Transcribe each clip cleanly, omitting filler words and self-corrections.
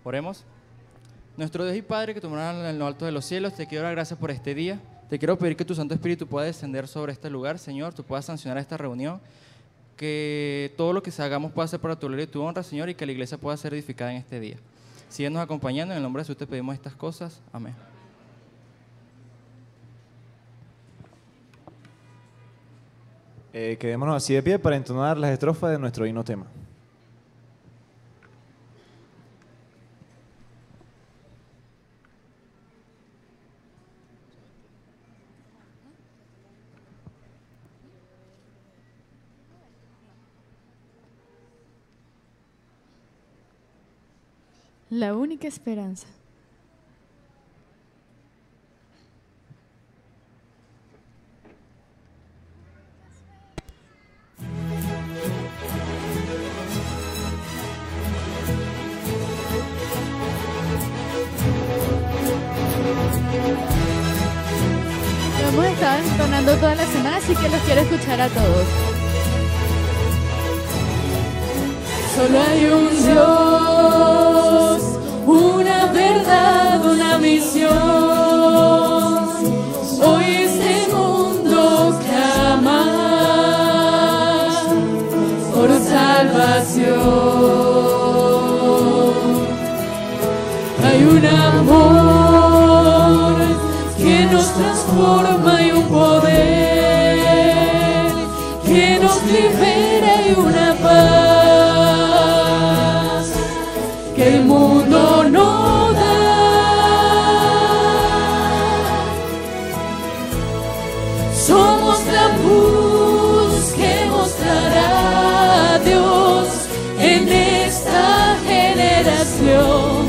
Oremos. Nuestro Dios y Padre que tú moras en lo alto de los cielos, te quiero dar gracias por este día. Te quiero pedir que tu Santo Espíritu pueda descender sobre este lugar, Señor, tú puedas sancionar esta reunión, que todo lo que hagamos pueda ser para tu gloria y tu honra, Señor, y que la iglesia pueda ser edificada en este día. Síguenos acompañando, en el nombre de Jesús te pedimos estas cosas. Amén. Quedémonos así de pie para entonar las estrofas de nuestro himno tema. La única esperanza. Lo hemos estado entonando toda la semana, así que los quiero escuchar a todos. Solo hay un Dios, una verdad, una misión. Hoy este mundo clama por salvación. Hay un amor que nos transforma y un poder que nos libera y una paz que el mundo no da. Somos la luz que mostrará a Dios en esta generación.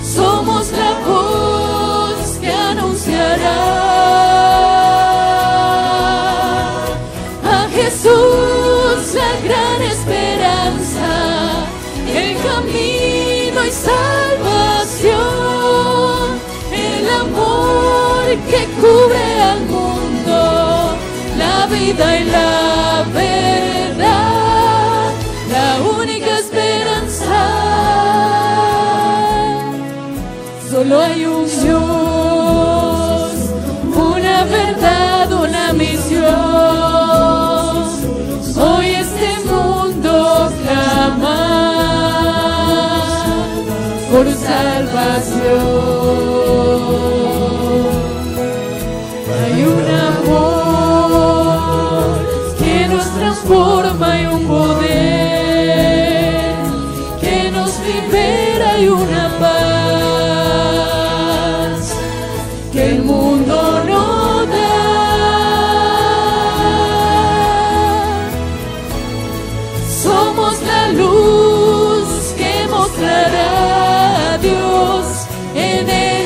Somos la voz que anunciará a Jesús, la gran esperanza, el camino y salvación, el amor que cubre al mundo, la vida y la verdad, la única esperanza. Solo hay un Dios, una verdad, una misión. Hoy este mundo clama por salvación. Hay un amor que nos transforma y un poder que nos libera y una paz que el mundo no da. Somos la luz que mostrará a Dios en el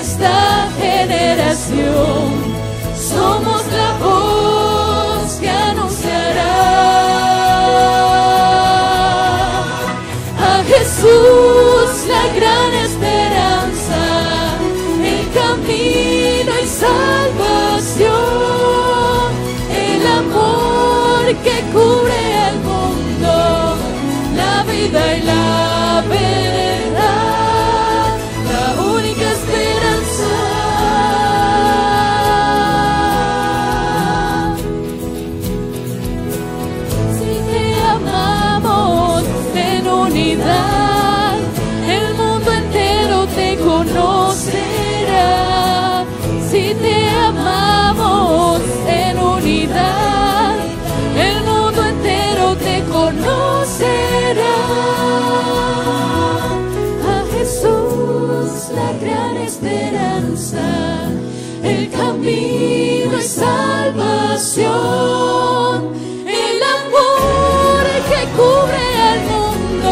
salvación, el amor que cubre al mundo,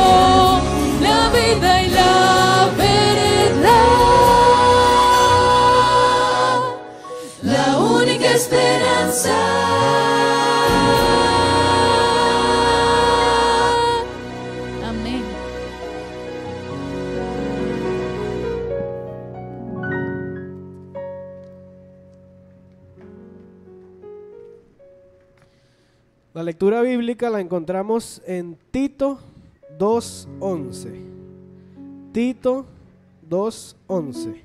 la vida y la verdad, la única esperanza. Amén. La lectura bíblica la encontramos en Tito 2:11. Tito 2:11.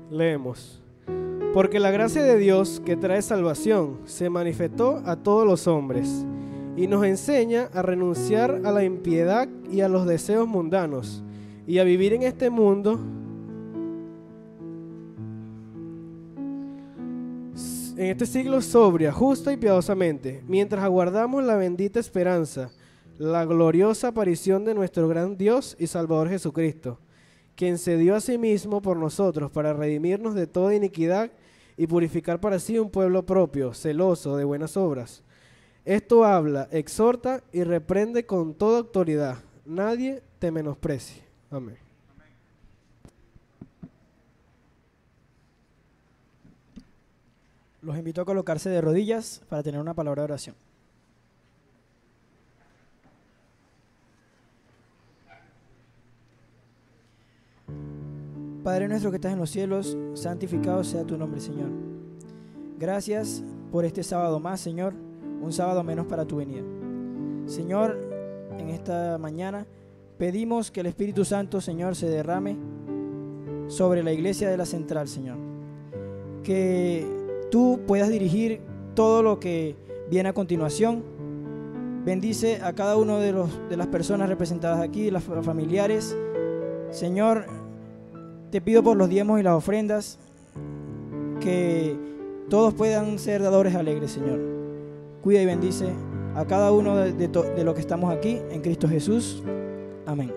Leemos. Porque la gracia de Dios que trae salvación se manifestó a todos los hombres y nos enseña a renunciar a la impiedad y a los deseos mundanos y a vivir en este mundo en este siglo sobria, justa y piadosamente, mientras aguardamos la bendita esperanza, la gloriosa aparición de nuestro gran Dios y Salvador Jesucristo, quien se dio a sí mismo por nosotros para redimirnos de toda iniquidad y purificar para sí un pueblo propio, celoso de buenas obras. Esto habla, exhorta y reprende con toda autoridad. Nadie te menosprecie. Amén. Los invito a colocarse de rodillas para tener una palabra de oración. Padre nuestro que estás en los cielos, santificado sea tu nombre, Señor. Gracias por este sábado más, Señor, un sábado menos para tu venida. Señor, en esta mañana pedimos que el Espíritu Santo, Señor, se derrame sobre la iglesia de la Central, Señor. Que tú puedas dirigir todo lo que viene a continuación. Bendice a cada uno de las personas representadas aquí, las familiares. Señor, te pido por los diezmos y las ofrendas, que todos puedan ser dadores alegres, Señor. Cuida y bendice a cada uno de los que estamos aquí, en Cristo Jesús. Amén.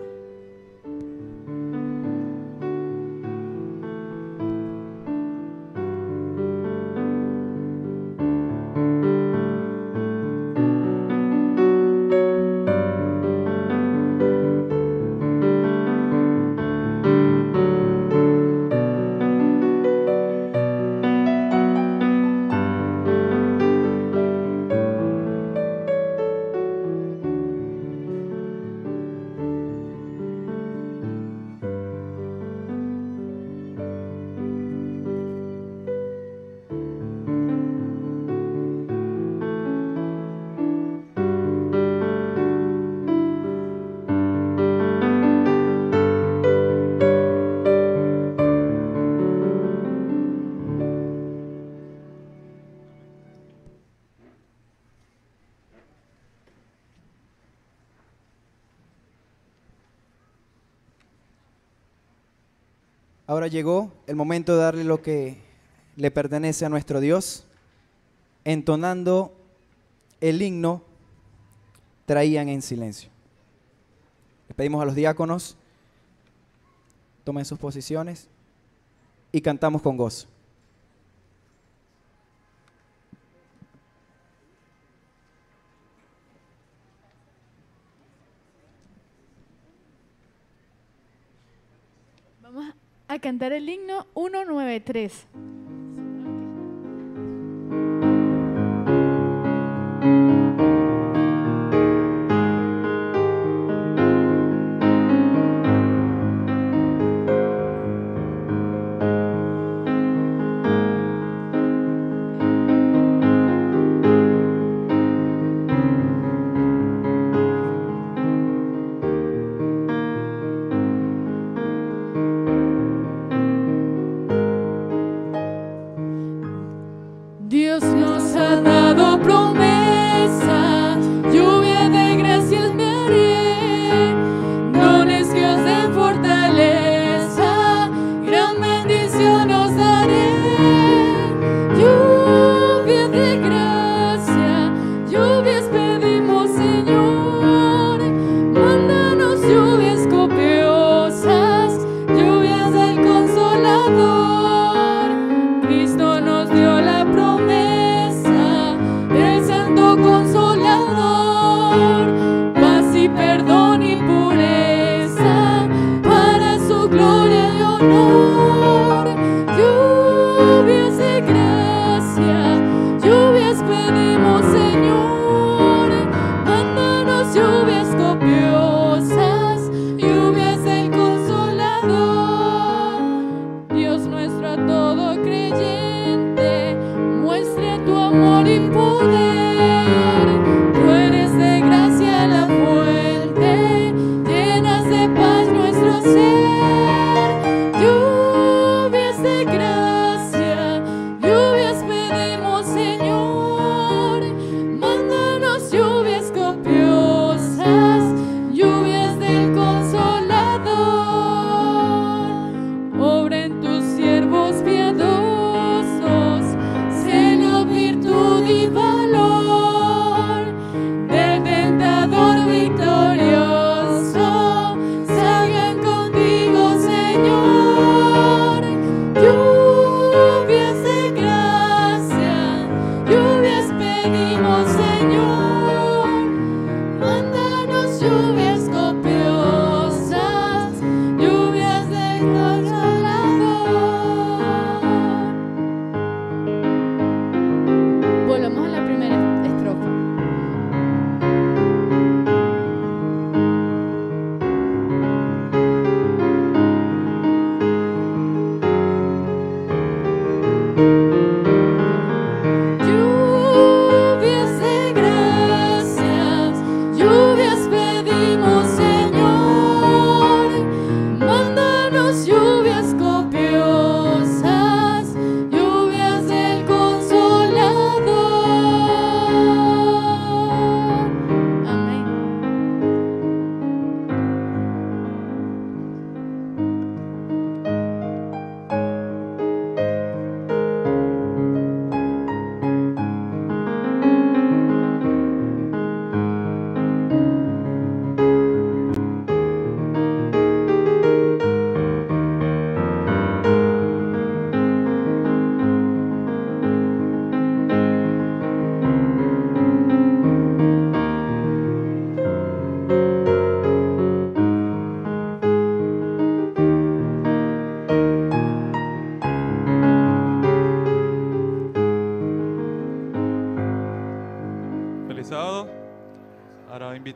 Ahora llegó el momento de darle lo que le pertenece a nuestro Dios, entonando el himno Traían en silencio. Le pedimos a los diáconos, tomen sus posiciones y cantamos con gozo. Vamos a cantar el himno 193.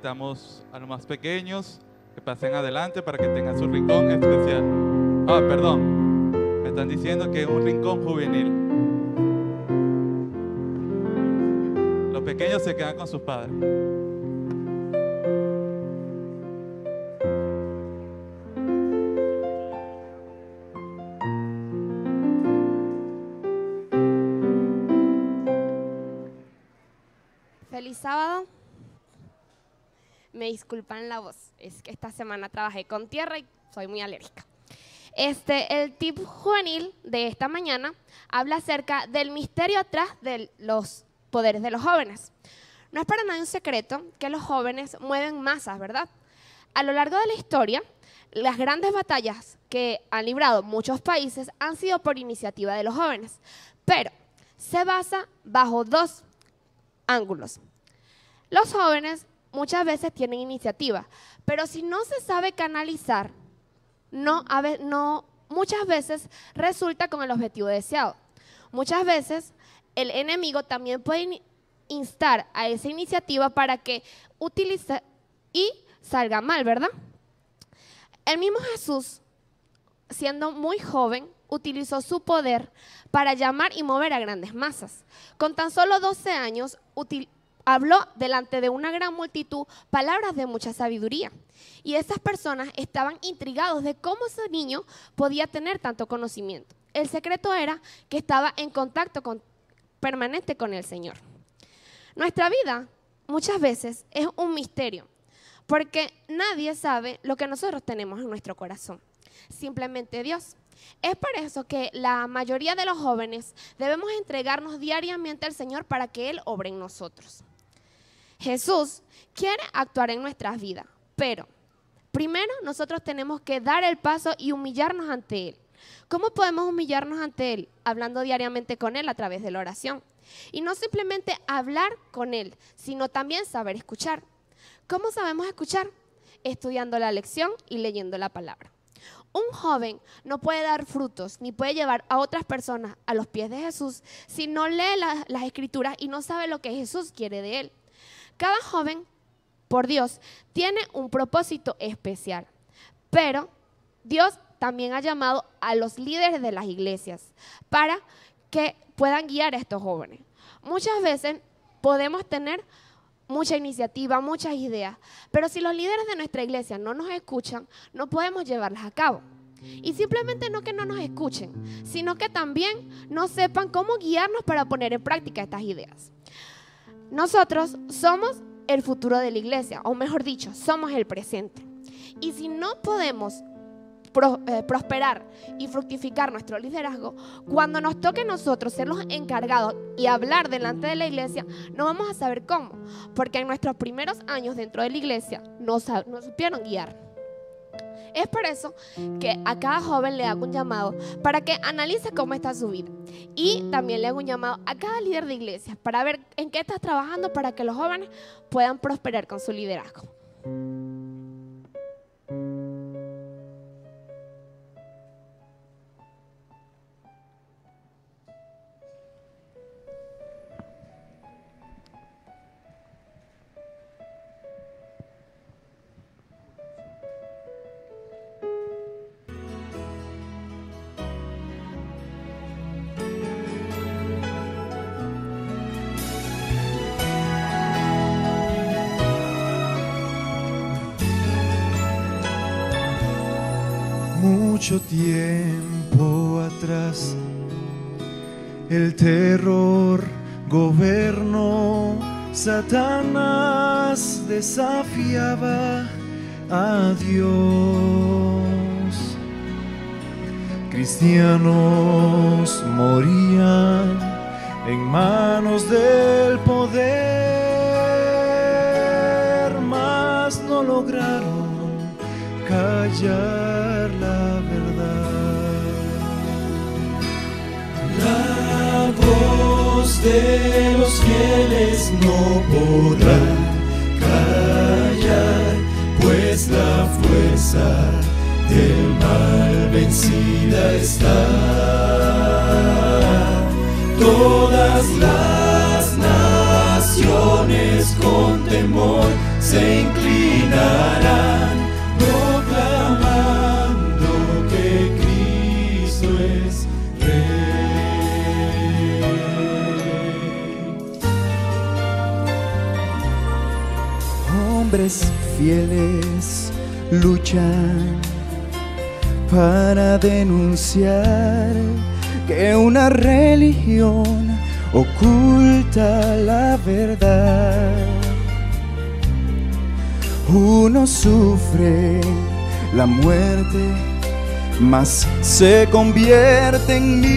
invitamos a los más pequeños que pasen adelante para que tengan su rincón especial. Ah, perdón, me están diciendo que es un rincón juvenil. Los pequeños se quedan con sus padres. Feliz sábado. Me disculpan la voz, es que esta semana trabajé con tierra y soy muy alérgica. El tip juvenil de esta mañana habla acerca del misterio atrás de los poderes de los jóvenes. No es para nadie un secreto que los jóvenes mueven masas, ¿verdad? A lo largo de la historia, las grandes batallas que han librado muchos países han sido por iniciativa de los jóvenes, pero se basa bajo dos ángulos. Los jóvenes muchas veces tienen iniciativa, pero si no se sabe canalizar, muchas veces resulta con el objetivo deseado. Muchas veces el enemigo también puede instar a esa iniciativa para que utilice y salga mal, ¿verdad? El mismo Jesús, siendo muy joven, utilizó su poder para llamar y mover a grandes masas. Con tan solo 12 años, habló delante de una gran multitud palabras de mucha sabiduría. Y esas personas estaban intrigados de cómo ese niño podía tener tanto conocimiento. El secreto era que estaba en contacto permanente con el Señor. Nuestra vida muchas veces es un misterio, porque nadie sabe lo que nosotros tenemos en nuestro corazón, simplemente Dios. Es por eso que la mayoría de los jóvenes debemos entregarnos diariamente al Señor para que Él obre en nosotros. Jesús quiere actuar en nuestras vidas, pero primero nosotros tenemos que dar el paso y humillarnos ante Él. ¿Cómo podemos humillarnos ante Él? Hablando diariamente con Él a través de la oración. Y no simplemente hablar con Él, sino también saber escuchar. ¿Cómo sabemos escuchar? Estudiando la lección y leyendo la palabra. Un joven no puede dar frutos ni puede llevar a otras personas a los pies de Jesús si no lee las Escrituras y no sabe lo que Jesús quiere de él. Cada joven, por Dios, tiene un propósito especial, pero Dios también ha llamado a los líderes de las iglesias para que puedan guiar a estos jóvenes. Muchas veces podemos tener mucha iniciativa, muchas ideas, pero si los líderes de nuestra iglesia no nos escuchan, no podemos llevarlas a cabo. Y simplemente no que no nos escuchen, sino que también no sepan cómo guiarnos para poner en práctica estas ideas. Nosotros somos el futuro de la iglesia, o mejor dicho, somos el presente. Y si no podemos prosperar y fructificar nuestro liderazgo, cuando nos toque a nosotros ser los encargados y hablar delante de la iglesia, no vamos a saber cómo, porque en nuestros primeros años dentro de la iglesia no supieron guiar. Es por eso que a cada joven le hago un llamado para que analice cómo está su vida, y también le hago un llamado a cada líder de iglesia para ver en qué estás trabajando para que los jóvenes puedan prosperar con su liderazgo. Mucho tiempo atrás, el terror gobernó, Satanás desafiaba a Dios. Cristianos morían en manos del poder, mas no lograron callar la verdad. La voz de los fieles no podrá callar, pues la fuerza del mal vencida está. Todas las naciones naciones con temor se inclinarán, proclamando que Cristo es Rey. Hombres fieles luchan para denunciar que una religión oculta la verdad. Uno sufre la muerte, mas se convierte en mil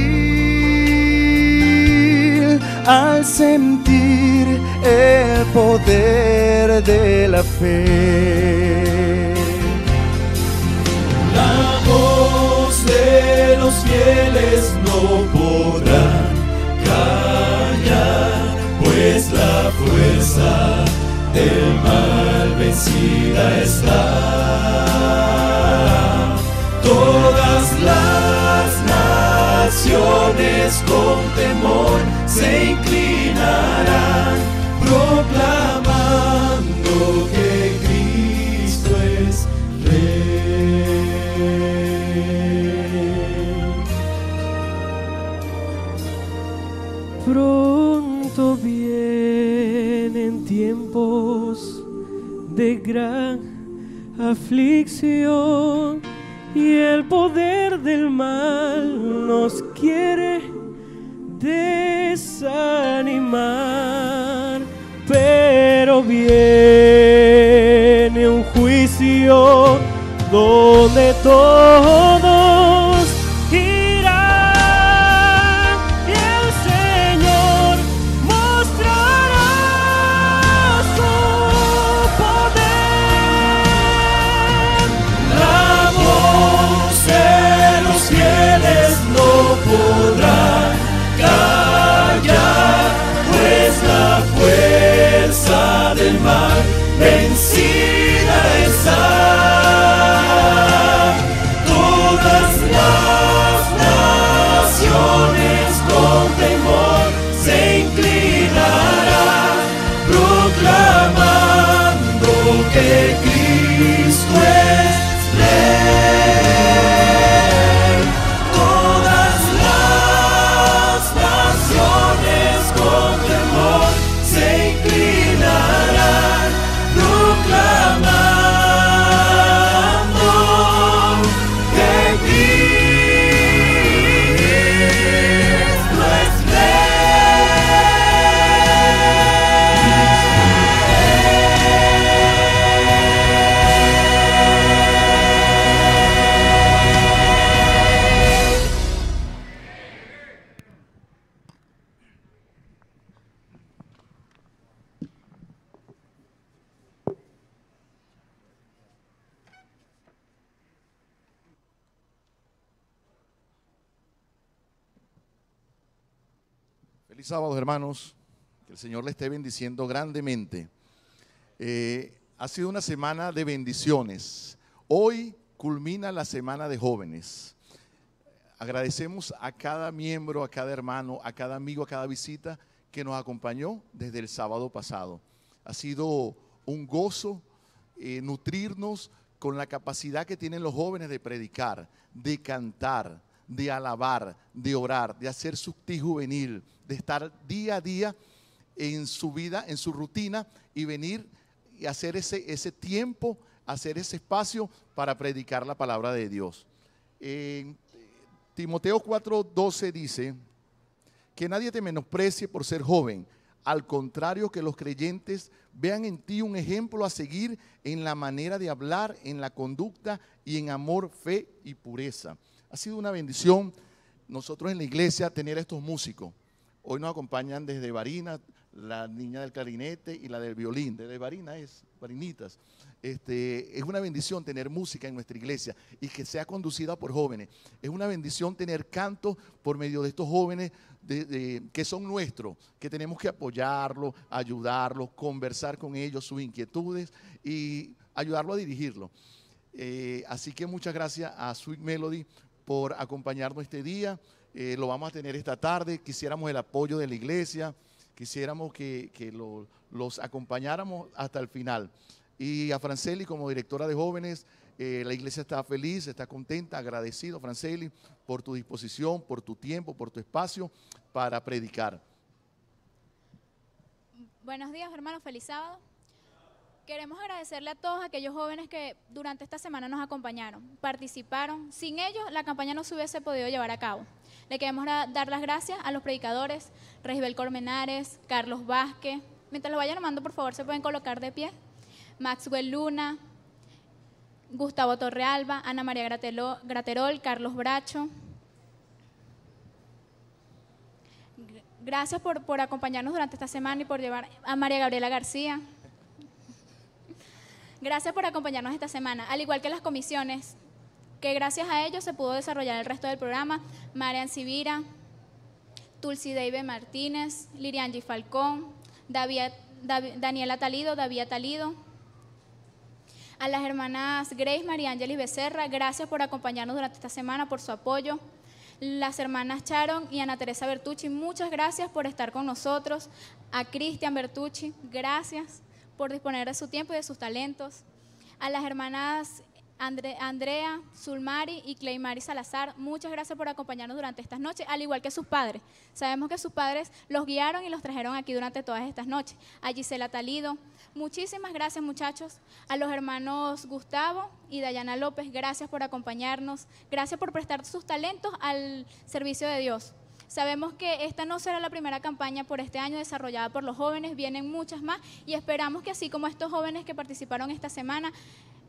al sentir el poder de la fe. La voz de los fieles no podrá callar, pues la fuerza del mal vencida está. Todas las naciones con temor se inclinarán, proclamando que Cristo es Rey. Pronto vienen tiempos de gran aflicción y el poder del mal nos quiere desanimar, pero viene un juicio donde todos irán y el Señor mostrará su poder. La voz de los fieles no podrá callar, pues la fuerza del mal vencida está. Todas las naciones con temor se inclinarán, proclamando que Cristo es Rey. Todas las naciones con temor se inclinarán, proclamando que Cristo es Feliz sábado, hermanos. Que el Señor le esté bendiciendo grandemente. Ha sido una semana de bendiciones. Hoy culmina la semana de jóvenes. Agradecemos a cada miembro, a cada hermano, a cada amigo, a cada visita que nos acompañó desde el sábado pasado. Ha sido un gozo nutrirnos con la capacidad que tienen los jóvenes de predicar, de cantar, de alabar, de orar, de hacer subtil juvenil, de estar día a día en su vida, en su rutina y venir y hacer ese tiempo, hacer ese espacio para predicar la palabra de Dios. Timoteo 4:12 dice que nadie te menosprecie por ser joven, al contrario que los creyentes vean en ti un ejemplo a seguir en la manera de hablar, en la conducta y en amor, fe y pureza. Ha sido una bendición nosotros en la iglesia tener a estos músicos. Hoy nos acompañan desde Barinas, la niña del clarinete y la del violín. Desde Barinitas. Es una bendición tener música en nuestra iglesia y que sea conducida por jóvenes. Es una bendición tener canto por medio de estos jóvenes que son nuestros, que tenemos que apoyarlos, ayudarlos, conversar con ellos sus inquietudes y ayudarlos a dirigirlos. Así que muchas gracias a Sweet Melody por acompañarnos este día. Lo vamos a tener esta tarde. Quisiéramos el apoyo de la iglesia. Quisiéramos que los acompañáramos hasta el final. Y a Franceli, como directora de jóvenes, la iglesia está feliz, está contenta, agradecido, Franceli, por tu disposición, por tu tiempo, por tu espacio para predicar. Buenos días, hermanos, feliz sábado. Queremos agradecerle a todos aquellos jóvenes que durante esta semana nos acompañaron, participaron. Sin ellos, la campaña no se hubiese podido llevar a cabo. Le queremos dar las gracias a los predicadores, Regisbel Colmenares, Carlos Vázquez. Mientras lo vayan nombrando, por favor, se pueden colocar de pie. Maxwell Luna, Gustavo Torrealba, Ana María Graterol, Carlos Bracho. Gracias por acompañarnos durante esta semana y por llevar a María Gabriela García. Gracias por acompañarnos esta semana, al igual que las comisiones, que gracias a ellos se pudo desarrollar el resto del programa. Marian Sivira, Tulsi David Martínez, Liriangi Falcón, Daniela Talido, David Talido. A las hermanas Grace, María Ángeles Becerra, gracias por acompañarnos durante esta semana, por su apoyo. Las hermanas Sharon y Ana Teresa Bertucci, muchas gracias por estar con nosotros. A Cristian Bertucci, gracias por disponer de su tiempo y de sus talentos. A las hermanas Andrea, Zulmari y Cleymari Salazar, muchas gracias por acompañarnos durante estas noches, al igual que sus padres. Sabemos que sus padres los guiaron y los trajeron aquí durante todas estas noches. A Gisela Talido, muchísimas gracias, muchachos. A los hermanos Gustavo y Dayana López, gracias por acompañarnos, gracias por prestar sus talentos al servicio de Dios. Sabemos que esta no será la primera campaña por este año desarrollada por los jóvenes, vienen muchas más y esperamos que así como estos jóvenes que participaron esta semana,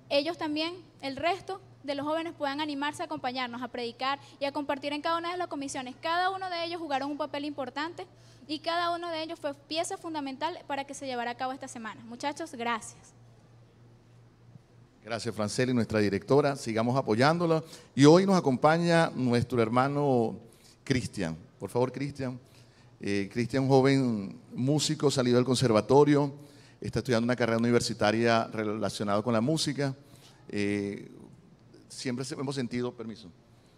ellos también, el resto de los jóvenes, puedan animarse a acompañarnos, a predicar y a compartir en cada una de las comisiones. Cada uno de ellos jugaron un papel importante y cada uno de ellos fue pieza fundamental para que se llevara a cabo esta semana. Muchachos, gracias. Gracias, Franceli, nuestra directora. Sigamos apoyándola. Y hoy nos acompaña nuestro hermano Cristian. Por favor, Cristian. Cristian, un joven músico salido del conservatorio, está estudiando una carrera universitaria relacionada con la música. Siempre hemos sentido,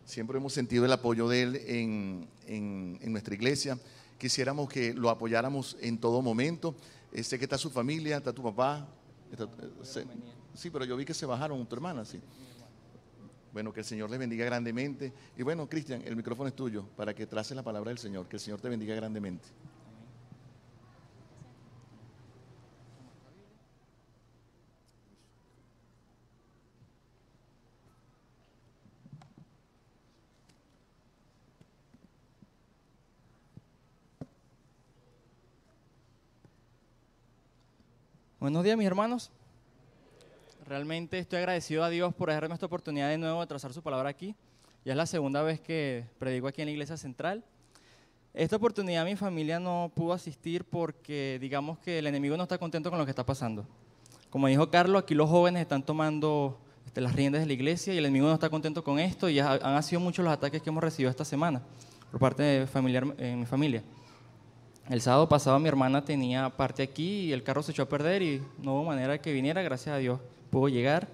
siempre hemos sentido el apoyo de él en nuestra iglesia. Quisiéramos que lo apoyáramos en todo momento. Sé que está su familia, está tu papá. Sí, pero yo vi que se bajaron, tu hermana, sí. Bueno, que el Señor les bendiga grandemente. Y bueno, Cristian, el micrófono es tuyo para que traces la palabra del Señor. Que el Señor te bendiga grandemente. Buenos días, mis hermanos. Realmente estoy agradecido a Dios por darme esta oportunidad de nuevo de trazar su palabra aquí. Ya es la segunda vez que predico aquí en la iglesia central. Esta oportunidad mi familia no pudo asistir porque digamos que el enemigo no está contento con lo que está pasando. Como dijo Carlos, aquí los jóvenes están tomando las riendas de la iglesia y el enemigo no está contento con esto y han sido muchos los ataques que hemos recibido esta semana por parte de mi familia. El sábado pasado mi hermana tenía parte aquí y el carro se echó a perder y no hubo manera de que viniera, gracias a Dios pudo llegar.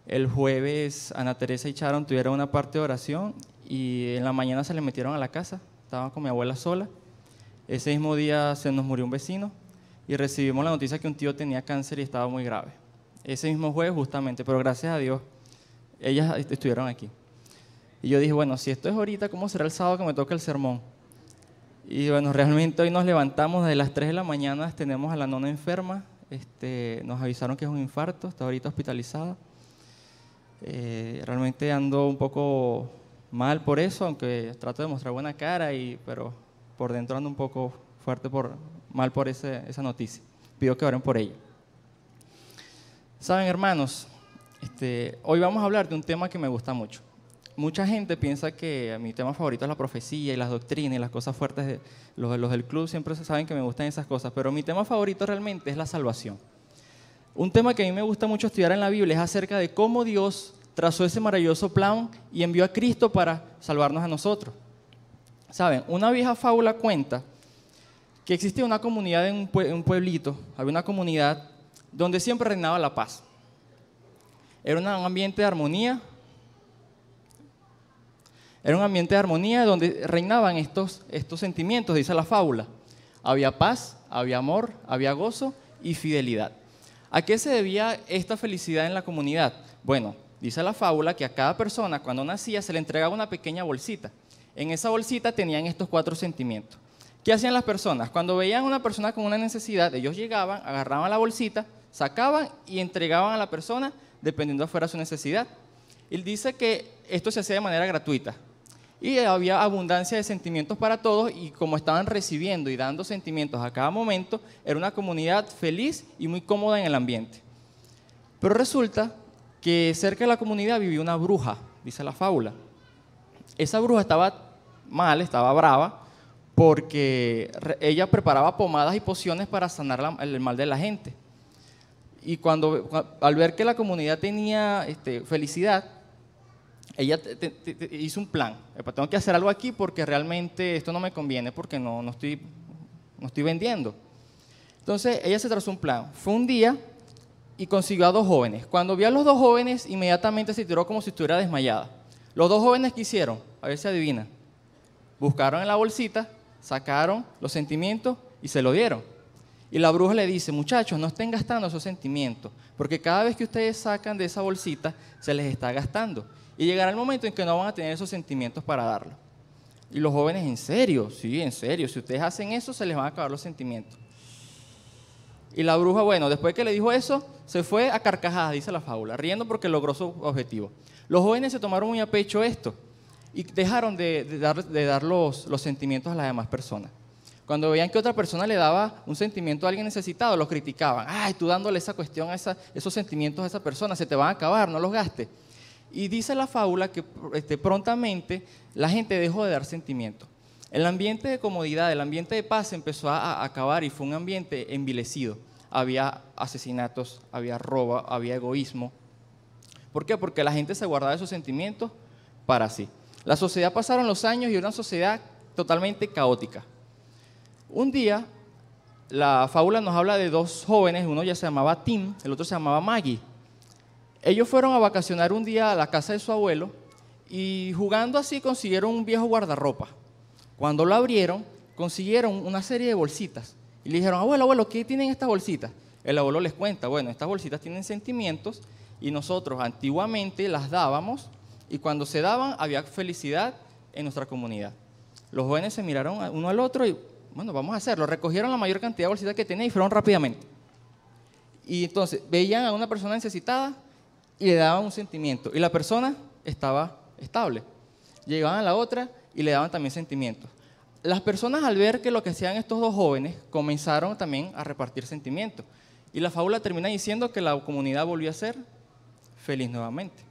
El jueves Ana Teresa y Sharon tuvieron una parte de oración y en la mañana se le metieron a la casa, estaban con mi abuela sola. Ese mismo día se nos murió un vecino y recibimos la noticia que un tío tenía cáncer y estaba muy grave. Ese mismo jueves justamente, pero gracias a Dios, ellas estuvieron aquí. Y yo dije, bueno, si esto es ahorita, ¿cómo será el sábado que me toca el sermón? Y bueno, realmente hoy nos levantamos de las 3 de la mañana, tenemos a la nona enferma, nos avisaron que es un infarto, está ahorita hospitalizada. Realmente ando un poco mal por eso, aunque trato de mostrar buena cara, pero por dentro ando un poco fuerte, mal por esa noticia. Pido que oren por ella. Saben, hermanos, hoy vamos a hablar de un tema que me gusta mucho. Mucha gente piensa que mi tema favorito es la profecía y las doctrinas y las cosas fuertes de los del club, siempre saben que me gustan esas cosas, pero mi tema favorito realmente es la salvación. Un tema que a mí me gusta mucho estudiar en la Biblia es acerca de cómo Dios trazó ese maravilloso plan y envió a Cristo para salvarnos a nosotros. Saben, una vieja fábula cuenta que existía una comunidad en un pueblito, había una comunidad donde siempre reinaba la paz. Era un ambiente de armonía. Era un ambiente de armonía donde reinaban estos sentimientos, dice la fábula. Había paz, había amor, había gozo y fidelidad. ¿A qué se debía esta felicidad en la comunidad? Bueno, dice la fábula que a cada persona cuando nacía se le entregaba una pequeña bolsita. En esa bolsita tenían estos 4 sentimientos. ¿Qué hacían las personas? Cuando veían a una persona con una necesidad, ellos llegaban, agarraban la bolsita, sacaban y entregaban a la persona dependiendo de fuera su necesidad. Él dice que esto se hacía de manera gratuita y había abundancia de sentimientos para todos, y como estaban recibiendo y dando sentimientos a cada momento, era una comunidad feliz y muy cómoda en el ambiente. Pero resulta que cerca de la comunidad vivía una bruja, dice la fábula. Esa bruja estaba mal, estaba brava, porque ella preparaba pomadas y pociones para sanar el mal de la gente. Y al ver que la comunidad tenía felicidad, ella hizo un plan. Tengo que hacer algo aquí porque realmente esto no me conviene, porque no estoy vendiendo. Entonces ella se trazó un plan. Fue un día y consiguió a 2 jóvenes. Cuando vio a los 2 jóvenes, inmediatamente se tiró como si estuviera desmayada. Los 2 jóvenes, ¿qué hicieron? A ver si adivina. Buscaron en la bolsita, sacaron los sentimientos y se lo dieron. Y la bruja le dice: muchachos, no estén gastando esos sentimientos, porque cada vez que ustedes sacan de esa bolsita, se les está gastando. Y llegará el momento en que no van a tener esos sentimientos para darlo. Y los jóvenes: ¿en serio? Sí, en serio. Si ustedes hacen eso, se les van a acabar los sentimientos. Y la bruja, bueno, después que le dijo eso, se fue a carcajadas, dice la fábula, riendo porque logró su objetivo. Los jóvenes se tomaron muy a pecho esto y dejaron de dar los sentimientos a las demás personas. Cuando veían que otra persona le daba un sentimiento a alguien necesitado, los criticaban. ¡Ay, tú dándole esa cuestión, esos sentimientos a esa persona, se te van a acabar, no los gastes! Y dice la fábula que prontamente la gente dejó de dar sentimientos. El ambiente de comodidad, el ambiente de paz se empezó a acabar y fue un ambiente envilecido. Había asesinatos, había robo, había egoísmo. ¿Por qué? Porque la gente se guardaba esos sentimientos para sí. La sociedad, pasaron los años y era una sociedad totalmente caótica. Un día, la fábula nos habla de 2 jóvenes, uno ya se llamaba Tim, el otro se llamaba Maggie. Ellos fueron a vacacionar un día a la casa de su abuelo y jugando así consiguieron un viejo guardarropa. Cuando lo abrieron, consiguieron una serie de bolsitas y le dijeron: abuelo, ¿qué tienen estas bolsitas? El abuelo les cuenta: bueno, estas bolsitas tienen sentimientos y nosotros antiguamente las dábamos, y cuando se daban había felicidad en nuestra comunidad. Los jóvenes se miraron uno al otro y, bueno, vamos a hacerlo. Recogieron la mayor cantidad de bolsitas que tenían y fueron rápidamente. Y entonces veían a una persona necesitada y le daban un sentimiento, y la persona estaba estable. Llegaban a la otra y le daban también sentimientos. Las personas, al ver que lo que hacían estos 2 jóvenes, comenzaron también a repartir sentimientos. Y la fábula termina diciendo que la comunidad volvió a ser feliz nuevamente.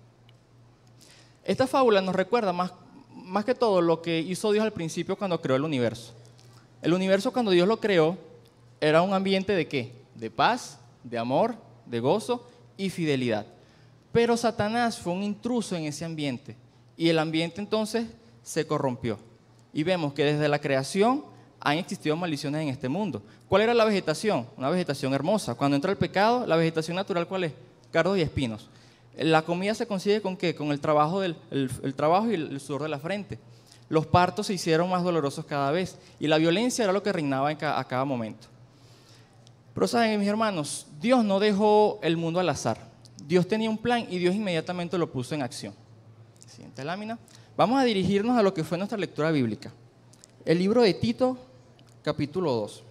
Esta fábula nos recuerda más que todo lo que hizo Dios al principio cuando creó el universo. El universo, cuando Dios lo creó, era un ambiente ¿de qué? De paz, de amor, de gozo y fidelidad. Pero Satanás fue un intruso en ese ambiente y el ambiente entonces se corrompió. Y vemos que desde la creación han existido maldiciones en este mundo. ¿Cuál era la vegetación? Una vegetación hermosa. Cuando entra el pecado, la vegetación natural, ¿cuál es? Cardos y espinos. La comida se consigue ¿con qué? Con el trabajo, el trabajo y el sudor de la frente. Los partos se hicieron más dolorosos cada vez y la violencia era lo que reinaba a cada momento. Pero saben, mis hermanos, Dios no dejó el mundo al azar. Dios tenía un plan y Dios inmediatamente lo puso en acción. Siguiente lámina. Vamos a dirigirnos a lo que fue nuestra lectura bíblica. El libro de Tito, capítulo 2.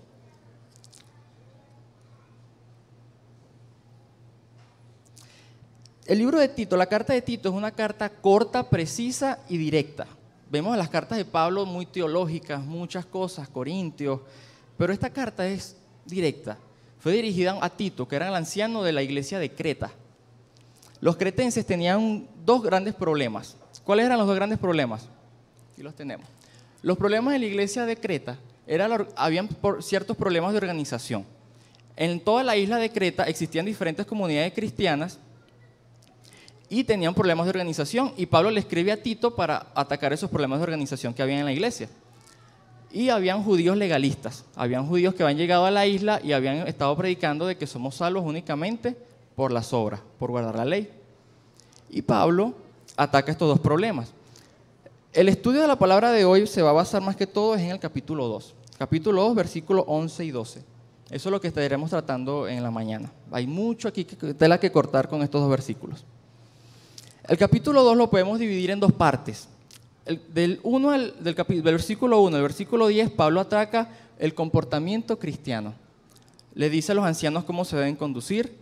El libro de Tito, la carta de Tito, es una carta corta, precisa y directa. Vemos las cartas de Pablo muy teológicas, muchas cosas, Corintios, pero esta carta es directa. Fue dirigida a Tito, que era el anciano de la iglesia de Creta. Los cretenses tenían 2 grandes problemas. ¿Cuáles eran los 2 grandes problemas? Aquí los tenemos. Los problemas de la iglesia de Creta habían ciertos problemas de organización. En toda la isla de Creta existían diferentes comunidades cristianas y tenían problemas de organización, y Pablo le escribe a Tito para atacar esos problemas de organización que había en la iglesia. Y habían judíos legalistas, habían judíos que habían llegado a la isla y habían estado predicando de que somos salvos únicamente por las obras, por guardar la ley. Y Pablo ataca estos 2 problemas. El estudio de la palabra de hoy se va a basar más que todo en el capítulo 2. capítulo 2, versículos 11 y 12. Eso es lo que estaremos tratando en la mañana. Hay mucho aquí tela que cortar con estos dos versículos. El capítulo 2 lo podemos dividir en dos partes. Del versículo 1 al versículo 10, Pablo ataca el comportamiento cristiano. Le dice a los ancianos cómo se deben conducir,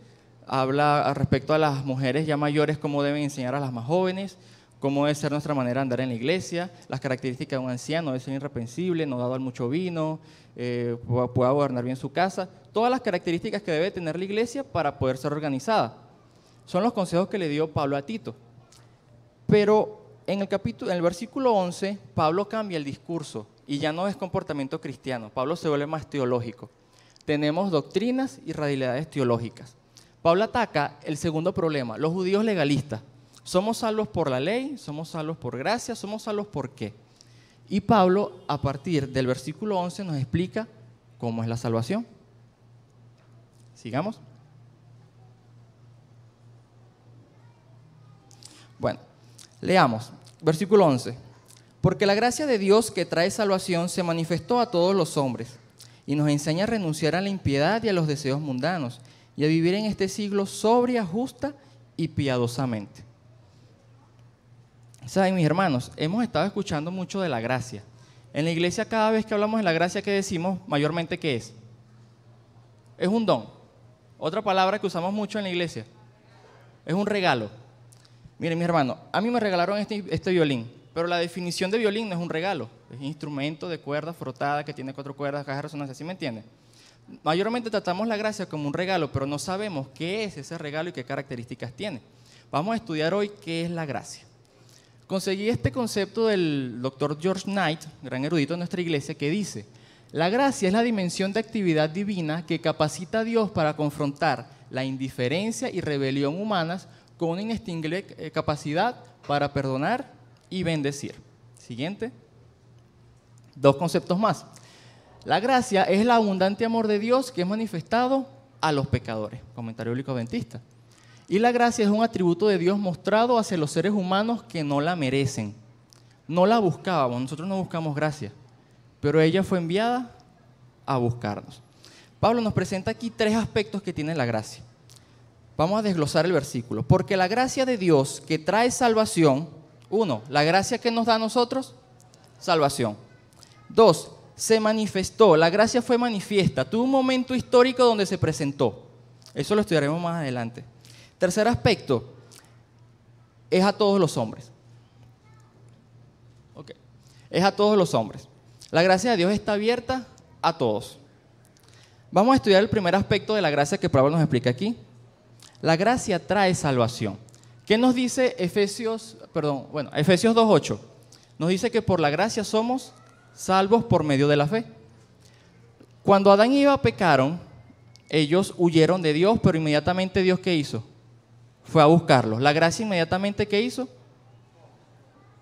habla respecto a las mujeres ya mayores, cómo deben enseñar a las más jóvenes, cómo debe ser nuestra manera de andar en la iglesia, las características de un anciano: debe ser irreprensible, no dado al mucho vino, pueda gobernar bien su casa, todas las características que debe tener la iglesia para poder ser organizada. Son los consejos que le dio Pablo a Tito. Pero en el versículo 11, Pablo cambia el discurso y ya no es comportamiento cristiano. Pablo se vuelve más teológico. Tenemos doctrinas y realidades teológicas. Pablo ataca el segundo problema, los judíos legalistas. ¿Somos salvos por la ley? ¿Somos salvos por gracia? ¿Somos salvos por qué? Y Pablo, a partir del versículo 11, nos explica cómo es la salvación. Sigamos. Bueno, leamos. Versículo 11. Porque la gracia de Dios que trae salvación se manifestó a todos los hombres y nos enseña a renunciar a la impiedad y a los deseos mundanos y a vivir en este siglo sobria, justa y piadosamente. Saben, mis hermanos, hemos estado escuchando mucho de la gracia. En la iglesia, cada vez que hablamos de la gracia, ¿qué decimos mayormente? ¿Qué es? Es un don. Otra palabra que usamos mucho en la iglesia es un regalo. Miren, mis hermanos, a mí me regalaron este violín, pero la definición de violín no es un regalo, es un instrumento de cuerda frotada que tiene 4 cuerdas, caja de resonancia, ¿sí me entienden? Mayormente tratamos la gracia como un regalo, pero no sabemos qué es ese regalo y qué características tiene. Vamos a estudiar hoy qué es la gracia. Conseguí este concepto del Dr. George Knight, gran erudito de nuestra iglesia, que dice: la gracia es la dimensión de actividad divina que capacita a Dios para confrontar la indiferencia y rebelión humanas con una inextinguible capacidad para perdonar y bendecir. Siguiente. 2 conceptos más. La gracia es el abundante amor de Dios que es manifestado a los pecadores. Comentario bíblico adventista. Y la gracia es un atributo de Dios mostrado hacia los seres humanos que no la merecen. No la buscábamos, nosotros no buscamos gracia, pero ella fue enviada a buscarnos. Pablo nos presenta aquí 3 aspectos que tiene la gracia. Vamos a desglosar el versículo. Porque la gracia de Dios que trae salvación, 1, la gracia que nos da a nosotros, salvación. 2, se manifestó, la gracia fue manifiesta, tuvo un momento histórico donde se presentó. Eso lo estudiaremos más adelante. Tercer aspecto, es a todos los hombres. Okay. Es a todos los hombres. La gracia de Dios está abierta a todos. Vamos a estudiar el primer aspecto de la gracia que Pablo nos explica aquí. La gracia trae salvación. ¿Qué nos dice Efesios 2:8? Nos dice que por la gracia somos salvos por medio de la fe. Cuando Adán y Eva pecaron, ellos huyeron de Dios, pero inmediatamente Dios, ¿qué hizo? Fue a buscarlos. La gracia inmediatamente, ¿qué hizo?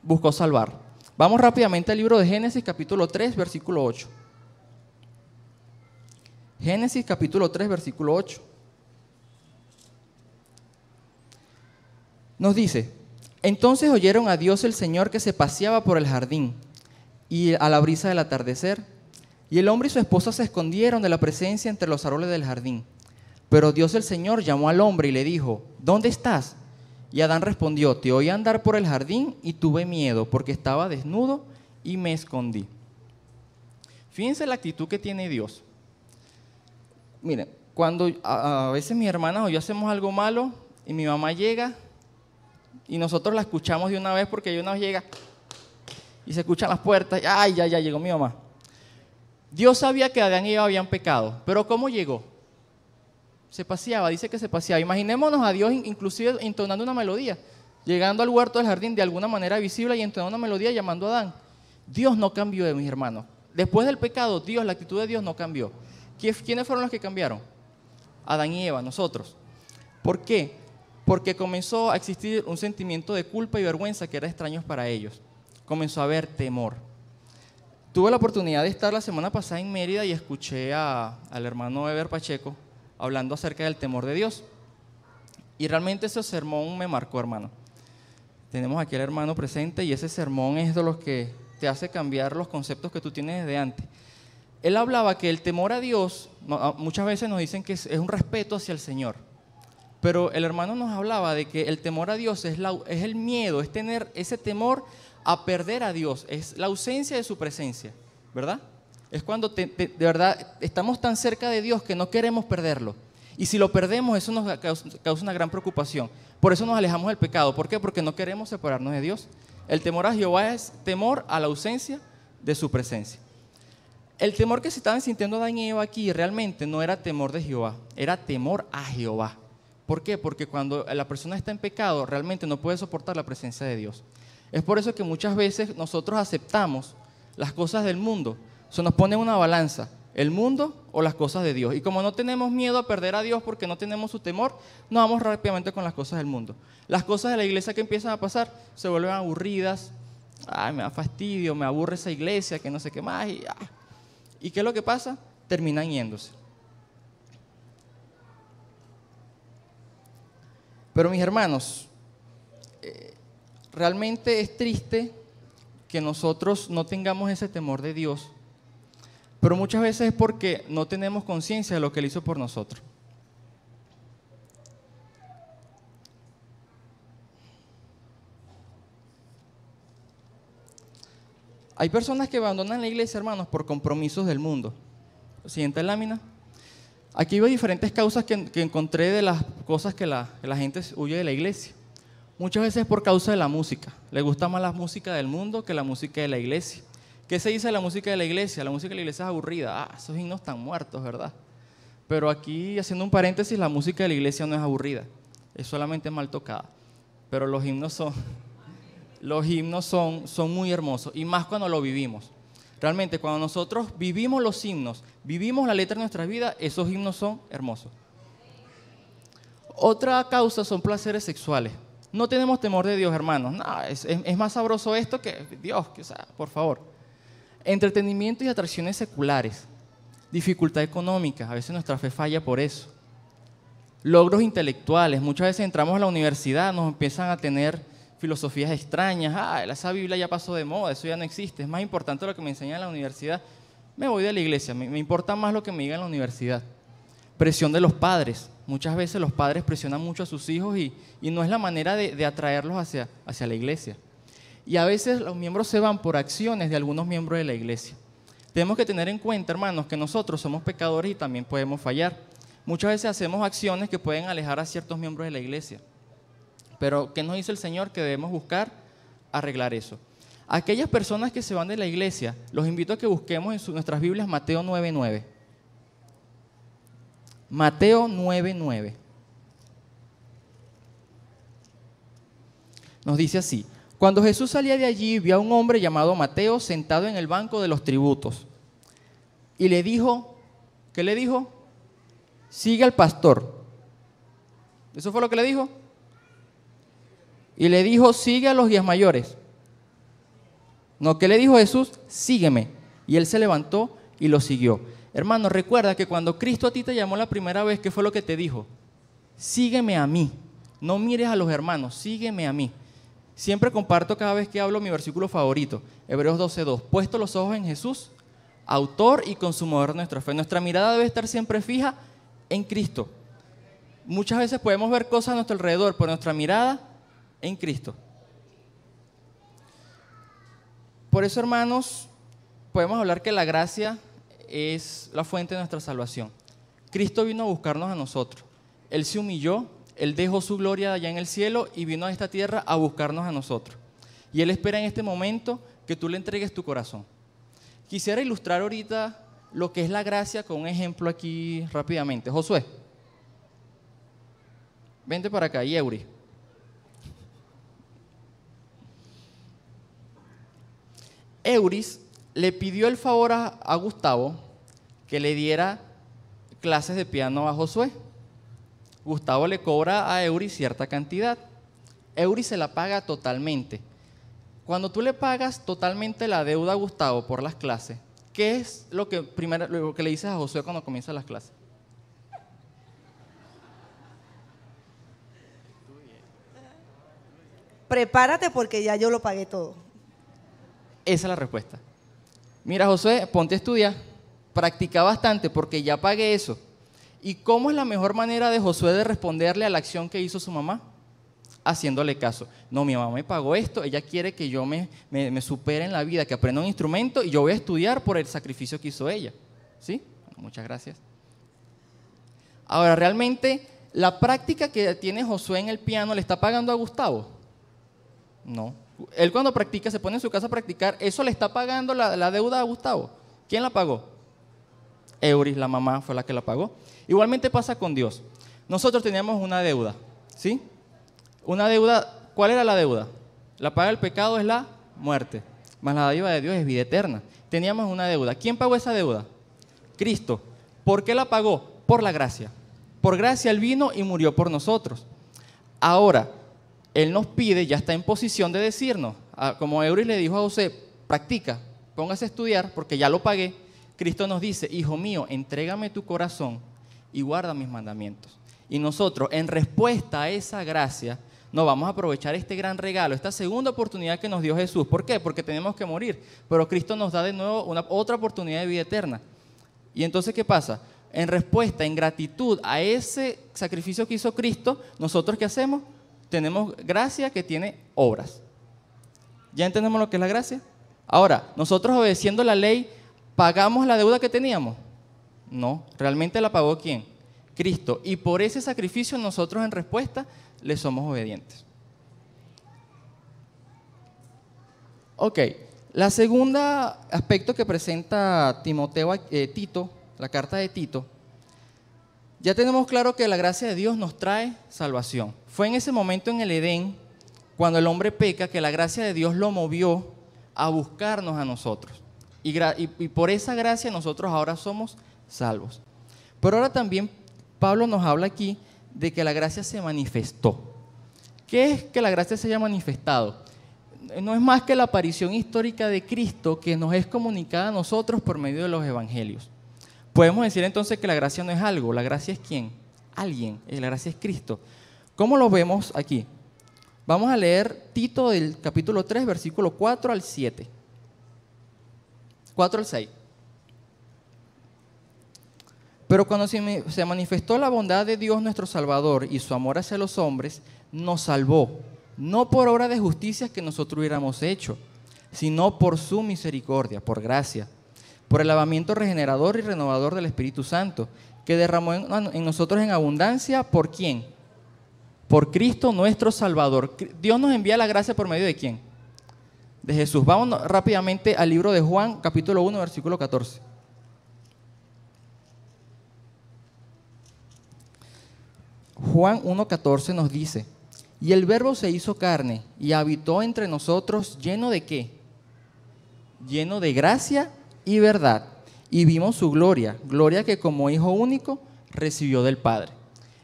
Buscó salvar. Vamos rápidamente al libro de Génesis, capítulo 3, versículo 8. Génesis, capítulo 3, versículo 8. Nos dice: entonces oyeron a Dios el Señor que se paseaba por el jardín y a la brisa del atardecer, y el hombre y su esposa se escondieron de la presencia entre los árboles del jardín. Pero Dios el Señor llamó al hombre y le dijo: ¿dónde estás? Y Adán respondió: te oí andar por el jardín y tuve miedo porque estaba desnudo y me escondí. Fíjense la actitud que tiene Dios. Miren, cuando a veces mis hermanas o yo hacemos algo malo y mi mamá llega y nosotros la escuchamos de una vez, porque ella una vez llega y se escuchan las puertas, ¡ay, ya llegó mi mamá! Dios sabía que Adán y Eva habían pecado, pero ¿cómo llegó? Se paseaba, dice que se paseaba. Imaginémonos a Dios inclusive entonando una melodía, llegando al huerto del jardín de alguna manera visible y entonando una melodía llamando a Adán. Dios no cambió, mis hermanos. Después del pecado, la actitud de Dios no cambió. ¿Quiénes fueron los que cambiaron? Adán y Eva, nosotros. ¿Por qué? Porque comenzó a existir un sentimiento de culpa y vergüenza que era extraño para ellos. Comenzó a haber temor. Tuve la oportunidad de estar la semana pasada en Mérida y escuché al hermano Eber Pacheco hablando acerca del temor de Dios. Y realmente ese sermón me marcó, hermano. Tenemos aquí al hermano presente y ese sermón es de los que te hace cambiar los conceptos que tú tienes desde antes. él hablaba que el temor a Dios, muchas veces nos dicen que es un respeto hacia el Señor, pero el hermano nos hablaba de que el temor a Dios es el miedo, es tener ese temor a perder a Dios, es la ausencia de su presencia, ¿verdad? Es cuando de verdad estamos tan cerca de Dios que no queremos perderlo. Y si lo perdemos, eso nos causa una gran preocupación. Por eso nos alejamos del pecado. ¿Por qué? Porque no queremos separarnos de Dios. El temor a Jehová es temor a la ausencia de su presencia. El temor que se estaban sintiendo Adán y Eva aquí realmente no era temor de Jehová, era temor a Jehová. ¿Por qué? Porque cuando la persona está en pecado, realmente no puede soportar la presencia de Dios. Es por eso que muchas veces nosotros aceptamos las cosas del mundo. Se nos pone una balanza, el mundo o las cosas de Dios. Y como no tenemos miedo a perder a Dios porque no tenemos su temor, nos vamos rápidamente con las cosas del mundo. Las cosas de la iglesia que empiezan a pasar se vuelven aburridas. Ay, me da fastidio, me aburre esa iglesia, que no sé qué más. ¿Y qué es lo que pasa? Terminan yéndose. Pero mis hermanos, realmente es triste que nosotros no tengamos ese temor de Dios, pero muchas veces es porque no tenemos conciencia de lo que Él hizo por nosotros. Hay personas que abandonan la iglesia, hermanos, por compromisos del mundo. Siguiente lámina. Aquí veo diferentes causas que encontré de las cosas que la gente huye de la iglesia. Muchas veces por causa de la música. Le gusta más la música del mundo que la música de la iglesia. ¿Qué se dice de la música de la iglesia? La música de la iglesia es aburrida. Esos himnos están muertos, ¿verdad? Pero aquí, haciendo un paréntesis, la música de la iglesia no es aburrida. Es solamente mal tocada. Pero los himnos son muy hermosos. Y más cuando lo vivimos. Realmente, cuando nosotros vivimos los himnos, vivimos la letra de nuestra vida, esos himnos son hermosos. Otra causa son placeres sexuales. No tenemos temor de Dios, hermanos. No, es más sabroso esto que Dios, o sea, por favor. Entretenimiento y atracciones seculares. Dificultad económica, a veces nuestra fe falla por eso. Logros intelectuales, muchas veces entramos a la universidad, nos empiezan a tener filosofías extrañas. Esa Biblia ya pasó de moda, eso ya no existe. Es más importante lo que me enseñan en la universidad. Me voy de la iglesia, me importa más lo que me digan en la universidad. Presión de los padres. Muchas veces los padres presionan mucho a sus hijos y no es la manera de atraerlos hacia la iglesia. Y a veces los miembros se van por acciones de algunos miembros de la iglesia. Tenemos que tener en cuenta, hermanos, que nosotros somos pecadores y también podemos fallar. Muchas veces hacemos acciones que pueden alejar a ciertos miembros de la iglesia. Pero, ¿qué nos dice el Señor? Que debemos buscar arreglar eso. Aquellas personas que se van de la iglesia, los invito a que busquemos en nuestras Biblias Mateo 9:9. Mateo 9:9. Nos dice así: cuando Jesús salía de allí, vio a un hombre llamado Mateo sentado en el banco de los tributos. Y le dijo, ¿qué le dijo? Sigue al pastor. ¿Eso fue lo que le dijo? Y le dijo, sigue a los 10 mayores. No, ¿qué le dijo Jesús? Sígueme. Y él se levantó y lo siguió. Hermano, recuerda que cuando Cristo a ti te llamó la primera vez, ¿qué fue lo que te dijo? Sígueme a mí. No mires a los hermanos, sígueme a mí. Siempre comparto cada vez que hablo mi versículo favorito, Hebreos 12:2. Puesto los ojos en Jesús, autor y consumador de nuestra fe. Nuestra mirada debe estar siempre fija en Cristo. Muchas veces podemos ver cosas a nuestro alrededor, pero nuestra mirada en Cristo. Por eso, hermanos, podemos hablar que la gracia es la fuente de nuestra salvación. Cristo vino a buscarnos a nosotros. Él se humilló, Él dejó su gloria allá en el cielo y vino a esta tierra a buscarnos a nosotros. Y Él espera en este momento que tú le entregues tu corazón. Quisiera ilustrar ahorita lo que es la gracia con un ejemplo aquí rápidamente. Josué, vente para acá, y Eury. Euris le pidió el favor a Gustavo que le diera clases de piano a Josué. Gustavo le cobra a Euris cierta cantidad. Euris se la paga totalmente. Cuando tú le pagas totalmente la deuda a Gustavo por las clases, ¿qué es lo que le dices a Josué cuando comienzan las clases? Prepárate porque ya yo lo pagué todo. Esa es la respuesta. Mira, Josué, ponte a estudiar practica bastante porque ya pagué eso. ¿Y cómo es la mejor manera de Josué de responderle a la acción que hizo su mamá? Haciéndole caso. No, mi mamá me pagó esto, ella quiere que yo me supere en la vida, que aprenda un instrumento y yo voy a estudiar por el sacrificio que hizo ella. ¿Sí? Muchas gracias. Ahora, ¿realmente la práctica que tiene Josué en el piano le está pagando a Gustavo? No. Él cuando practica, se pone en su casa a practicar, ¿eso le está pagando la deuda a Gustavo? ¿Quién la pagó? Euris, la mamá, fue la que la pagó. Igualmente pasa con Dios. Nosotros teníamos una deuda, ¿sí? Una deuda, ¿cuál era la deuda? La paga del pecado es la muerte, mas la dádiva de Dios es vida eterna. Teníamos una deuda. ¿Quién pagó esa deuda? Cristo. ¿Por qué la pagó? Por la gracia. Por gracia Él vino y murió por nosotros. Ahora, Él nos pide, ya está en posición de decirnos, como Euris le dijo a José, practica, póngase a estudiar porque ya lo pagué. Cristo nos dice, hijo mío, entrégame tu corazón y guarda mis mandamientos. Y nosotros, en respuesta a esa gracia, nos vamos a aprovechar este gran regalo, esta segunda oportunidad que nos dio Jesús. ¿Por qué? Porque tenemos que morir, pero Cristo nos da de nuevo otra oportunidad de vida eterna. Y entonces, ¿qué pasa? En respuesta, en gratitud a ese sacrificio que hizo Cristo, ¿nosotros qué hacemos? Tenemos gracia que tiene obras. ¿Ya entendemos lo que es la gracia? Ahora, nosotros obedeciendo la ley, ¿pagamos la deuda que teníamos? No, realmente la pagó ¿quién? Cristo. Y por ese sacrificio nosotros en respuesta le somos obedientes. Ok, la segunda aspecto que presenta Tito, la carta de Tito, ya tenemos claro que la gracia de Dios nos trae salvación. Fue en ese momento en el Edén, cuando el hombre peca, que la gracia de Dios lo movió a buscarnos a nosotros. Y por esa gracia nosotros ahora somos salvos. Pero ahora también Pablo nos habla aquí de que la gracia se manifestó. ¿Qué es que la gracia se haya manifestado? No es más que la aparición histórica de Cristo que nos es comunicada a nosotros por medio de los evangelios. Podemos decir entonces que la gracia no es algo, la gracia es ¿quién? Alguien, la gracia es Cristo. ¿Cómo lo vemos aquí? Vamos a leer Tito del capítulo 3, versículo 4 al 7. 4 al 6. Pero cuando se manifestó la bondad de Dios nuestro Salvador y su amor hacia los hombres, nos salvó, no por obra de justicia que nosotros hubiéramos hecho, sino por su misericordia, por gracia, por el lavamiento regenerador y renovador del Espíritu Santo, que derramó en nosotros en abundancia. ¿Por quién? Por Cristo nuestro Salvador. Dios nos envía la gracia por medio de ¿quién? De Jesús. Vamos rápidamente al libro de Juan, capítulo 1, versículo 14. Juan 1:14 nos dice, y el verbo se hizo carne y habitó entre nosotros lleno de ¿qué? Lleno de gracia y verdad. Y vimos su gloria, gloria que como hijo único recibió del Padre.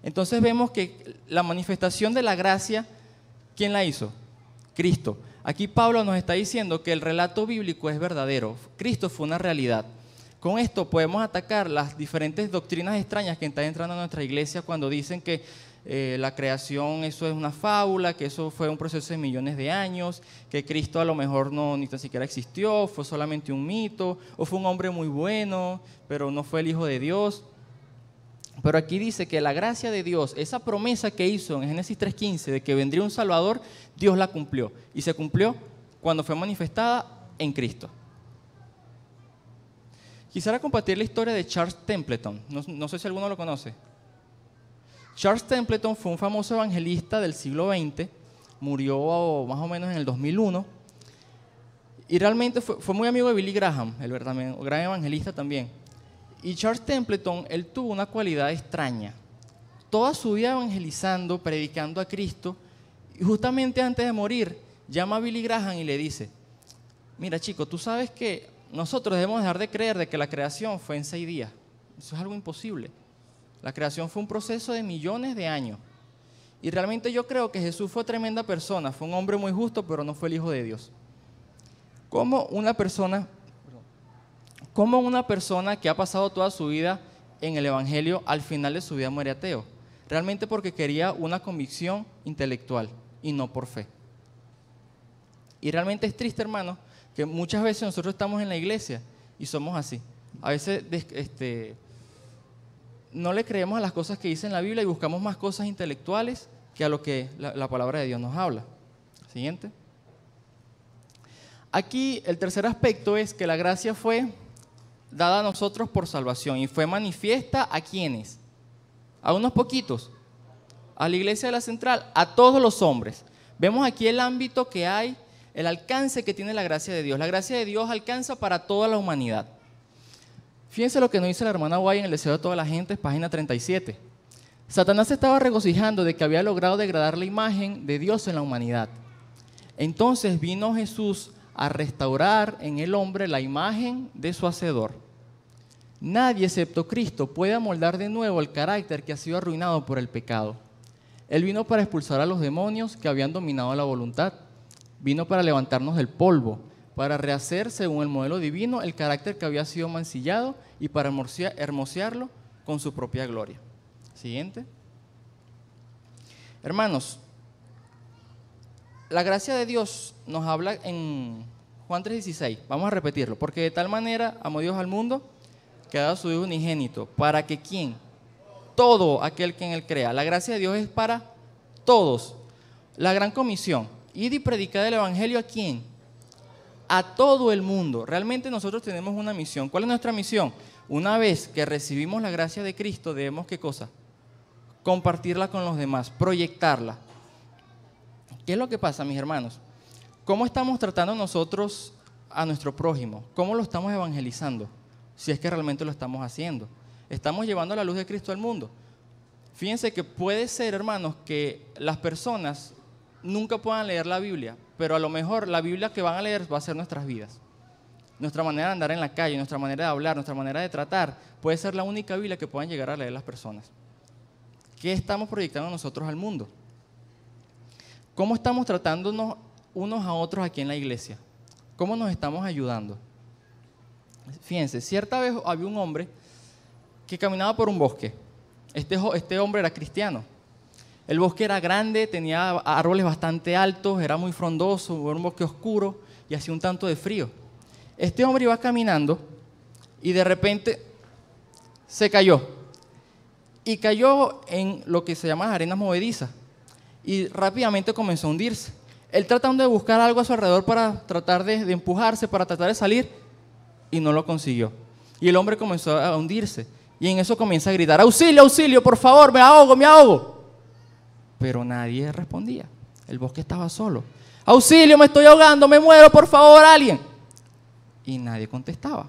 Entonces vemos que la manifestación de la gracia, ¿quién la hizo? Cristo. Aquí Pablo nos está diciendo que el relato bíblico es verdadero. Cristo fue una realidad. Con esto podemos atacar las diferentes doctrinas extrañas que están entrando a nuestra iglesia cuando dicen que la creación, eso es una fábula, que eso fue un proceso de millones de años, que Cristo a lo mejor ni tan siquiera existió, fue solamente un mito, o fue un hombre muy bueno, pero no fue el Hijo de Dios. Pero aquí dice que la gracia de Dios, esa promesa que hizo en Génesis 3:15 de que vendría un Salvador, Dios la cumplió. Y se cumplió cuando fue manifestada en Cristo. Quisiera compartir la historia de Charles Templeton. No sé si alguno lo conoce. Charles Templeton fue un famoso evangelista del siglo XX. Murió más o menos en el 2001. Y realmente fue muy amigo de Billy Graham, el gran evangelista también. Y Charles Templeton, él tuvo una cualidad extraña. Toda su vida evangelizando, predicando a Cristo. Y justamente antes de morir, llama a Billy Graham y le dice, mira chico, tú sabes que nosotros debemos dejar de creer de que la creación fue en 6 días. Eso es algo imposible. La creación fue un proceso de millones de años. Y realmente yo creo que Jesús fue tremenda persona, fue un hombre muy justo, pero no fue el Hijo de Dios. ¿Cómo una persona que ha pasado toda su vida en el Evangelio, al final de su vida muere ateo? Realmente porque quería una convicción intelectual y no por fe. Y realmente es triste, hermano, que muchas veces nosotros estamos en la iglesia y somos así. A veces no le creemos a las cosas que dice en la Biblia y buscamos más cosas intelectuales que a lo que la palabra de Dios nos habla. Siguiente. Aquí el tercer aspecto es que la gracia fue dada a nosotros por salvación y fue manifiesta ¿a quiénes? A unos poquitos, a la iglesia de la central, a todos los hombres. Vemos aquí el ámbito que hay, el alcance que tiene la gracia de Dios. La gracia de Dios alcanza para toda la humanidad. Fíjense lo que nos dice la hermana Guay en El deseo de toda la gente, página 37. Satanás se estaba regocijando de que había logrado degradar la imagen de Dios en la humanidad. Entonces vino Jesús a restaurar en el hombre la imagen de su Hacedor. Nadie excepto Cristo puede amoldar de nuevo el carácter que ha sido arruinado por el pecado. Él vino para expulsar a los demonios que habían dominado la voluntad. Vino para levantarnos del polvo, para rehacer según el modelo divino el carácter que había sido mancillado y para hermosearlo con su propia gloria. Siguiente. Hermanos, la gracia de Dios nos habla en Juan 3:16. Vamos a repetirlo. Porque de tal manera amó Dios al mundo que ha dado a su Hijo unigénito. ¿Para que quién? Todo aquel que en Él crea. La gracia de Dios es para todos. La gran comisión. Id y predicad el evangelio ¿a quién? A todo el mundo. Realmente nosotros tenemos una misión. ¿Cuál es nuestra misión? Una vez que recibimos la gracia de Cristo, debemos ¿qué cosa? Compartirla con los demás, proyectarla. ¿Qué es lo que pasa, mis hermanos? ¿Cómo estamos tratando nosotros a nuestro prójimo? ¿Cómo lo estamos evangelizando? Si es que realmente lo estamos haciendo. ¿Estamos llevando la luz de Cristo al mundo? Fíjense que puede ser, hermanos, que las personas nunca puedan leer la Biblia, pero a lo mejor la Biblia que van a leer va a ser nuestras vidas. Nuestra manera de andar en la calle, nuestra manera de hablar, nuestra manera de tratar, puede ser la única Biblia que puedan llegar a leer las personas. ¿Qué estamos proyectando nosotros al mundo? ¿Cómo estamos tratándonos unos a otros aquí en la iglesia? ¿Cómo nos estamos ayudando? Fíjense, cierta vez había un hombre que caminaba por un bosque. Este hombre era cristiano. El bosque era grande, tenía árboles bastante altos, era muy frondoso, era un bosque oscuro y hacía un tanto de frío. Este hombre iba caminando y de repente se cayó. Y cayó en lo que se llama arenas movedizas. Y rápidamente comenzó a hundirse. Él tratando de buscar algo a su alrededor para tratar de empujarse, para tratar de salir, y no lo consiguió. Y el hombre comenzó a hundirse. Y en eso comienza a gritar, auxilio, auxilio, por favor, me ahogo, me ahogo. Pero nadie respondía. El bosque estaba solo. Auxilio, me estoy ahogando, me muero, por favor, alguien. Y nadie contestaba.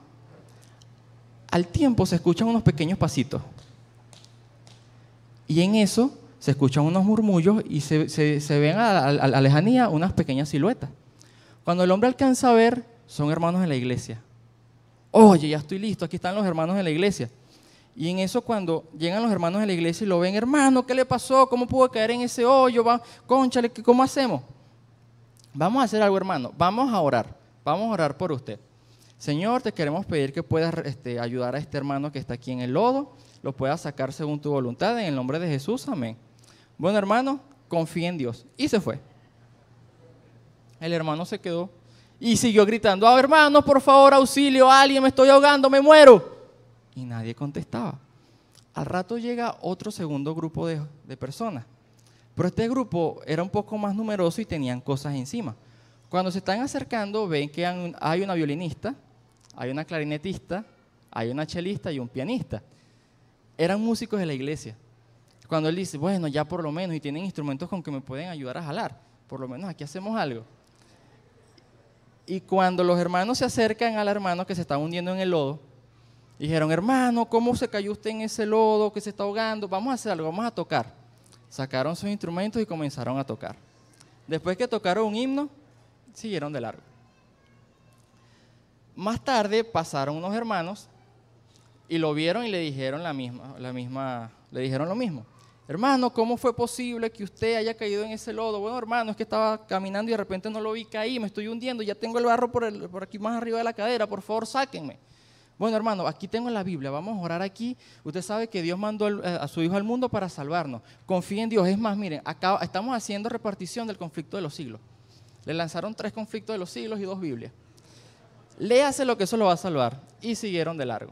Al tiempo se escuchan unos pequeños pasitos. Y en eso se escuchan unos murmullos y se ven a la lejanía unas pequeñas siluetas. Cuando el hombre alcanza a ver, son hermanos de la iglesia. Oye, ya estoy listo, aquí están los hermanos de la iglesia. Y en eso cuando llegan los hermanos de la iglesia y lo ven, hermano, ¿qué le pasó? ¿Cómo pudo caer en ese hoyo? Cónchale, ¿cómo hacemos? Vamos a hacer algo, hermano. Vamos a orar por usted. Señor, te queremos pedir que puedas ayudar a este hermano que está aquí en el lodo, lo puedas sacar según tu voluntad, en el nombre de Jesús, amén. Bueno, hermano, confía en Dios. Y se fue. El hermano se quedó y siguió gritando, hermano, por favor, auxilio, alguien, me estoy ahogando, me muero. Y nadie contestaba. Al rato llega otro segundo grupo de personas. Pero este grupo era un poco más numeroso y tenían cosas encima. Cuando se están acercando, ven que hay una violinista, hay una clarinetista, hay una chelista y un pianista. Eran músicos de la iglesia. Cuando él dice, bueno, ya por lo menos, y tienen instrumentos con que me pueden ayudar a jalar, por lo menos aquí hacemos algo. Y cuando los hermanos se acercan al hermano que se está hundiendo en el lodo, dijeron, hermano, ¿cómo se cayó usted en ese lodo que se está ahogando? Vamos a hacer algo, vamos a tocar. Sacaron sus instrumentos y comenzaron a tocar. Después que tocaron un himno, siguieron de largo. Más tarde pasaron unos hermanos y lo vieron y le dijeron le dijeron lo mismo. Hermano, ¿cómo fue posible que usted haya caído en ese lodo? Bueno, hermano, es que estaba caminando y de repente no lo vi caer, me estoy hundiendo, ya tengo el barro por aquí más arriba de la cadera, por favor, sáquenme. Bueno, hermano, aquí tengo la Biblia, vamos a orar aquí. Usted sabe que Dios mandó a su Hijo al mundo para salvarnos. Confíe en Dios. Es más, miren, acá estamos haciendo repartición del conflicto de los siglos. Le lanzaron 3 conflictos de los siglos y 2 Biblias. léase lo que eso lo va a salvar. Y siguieron de largo.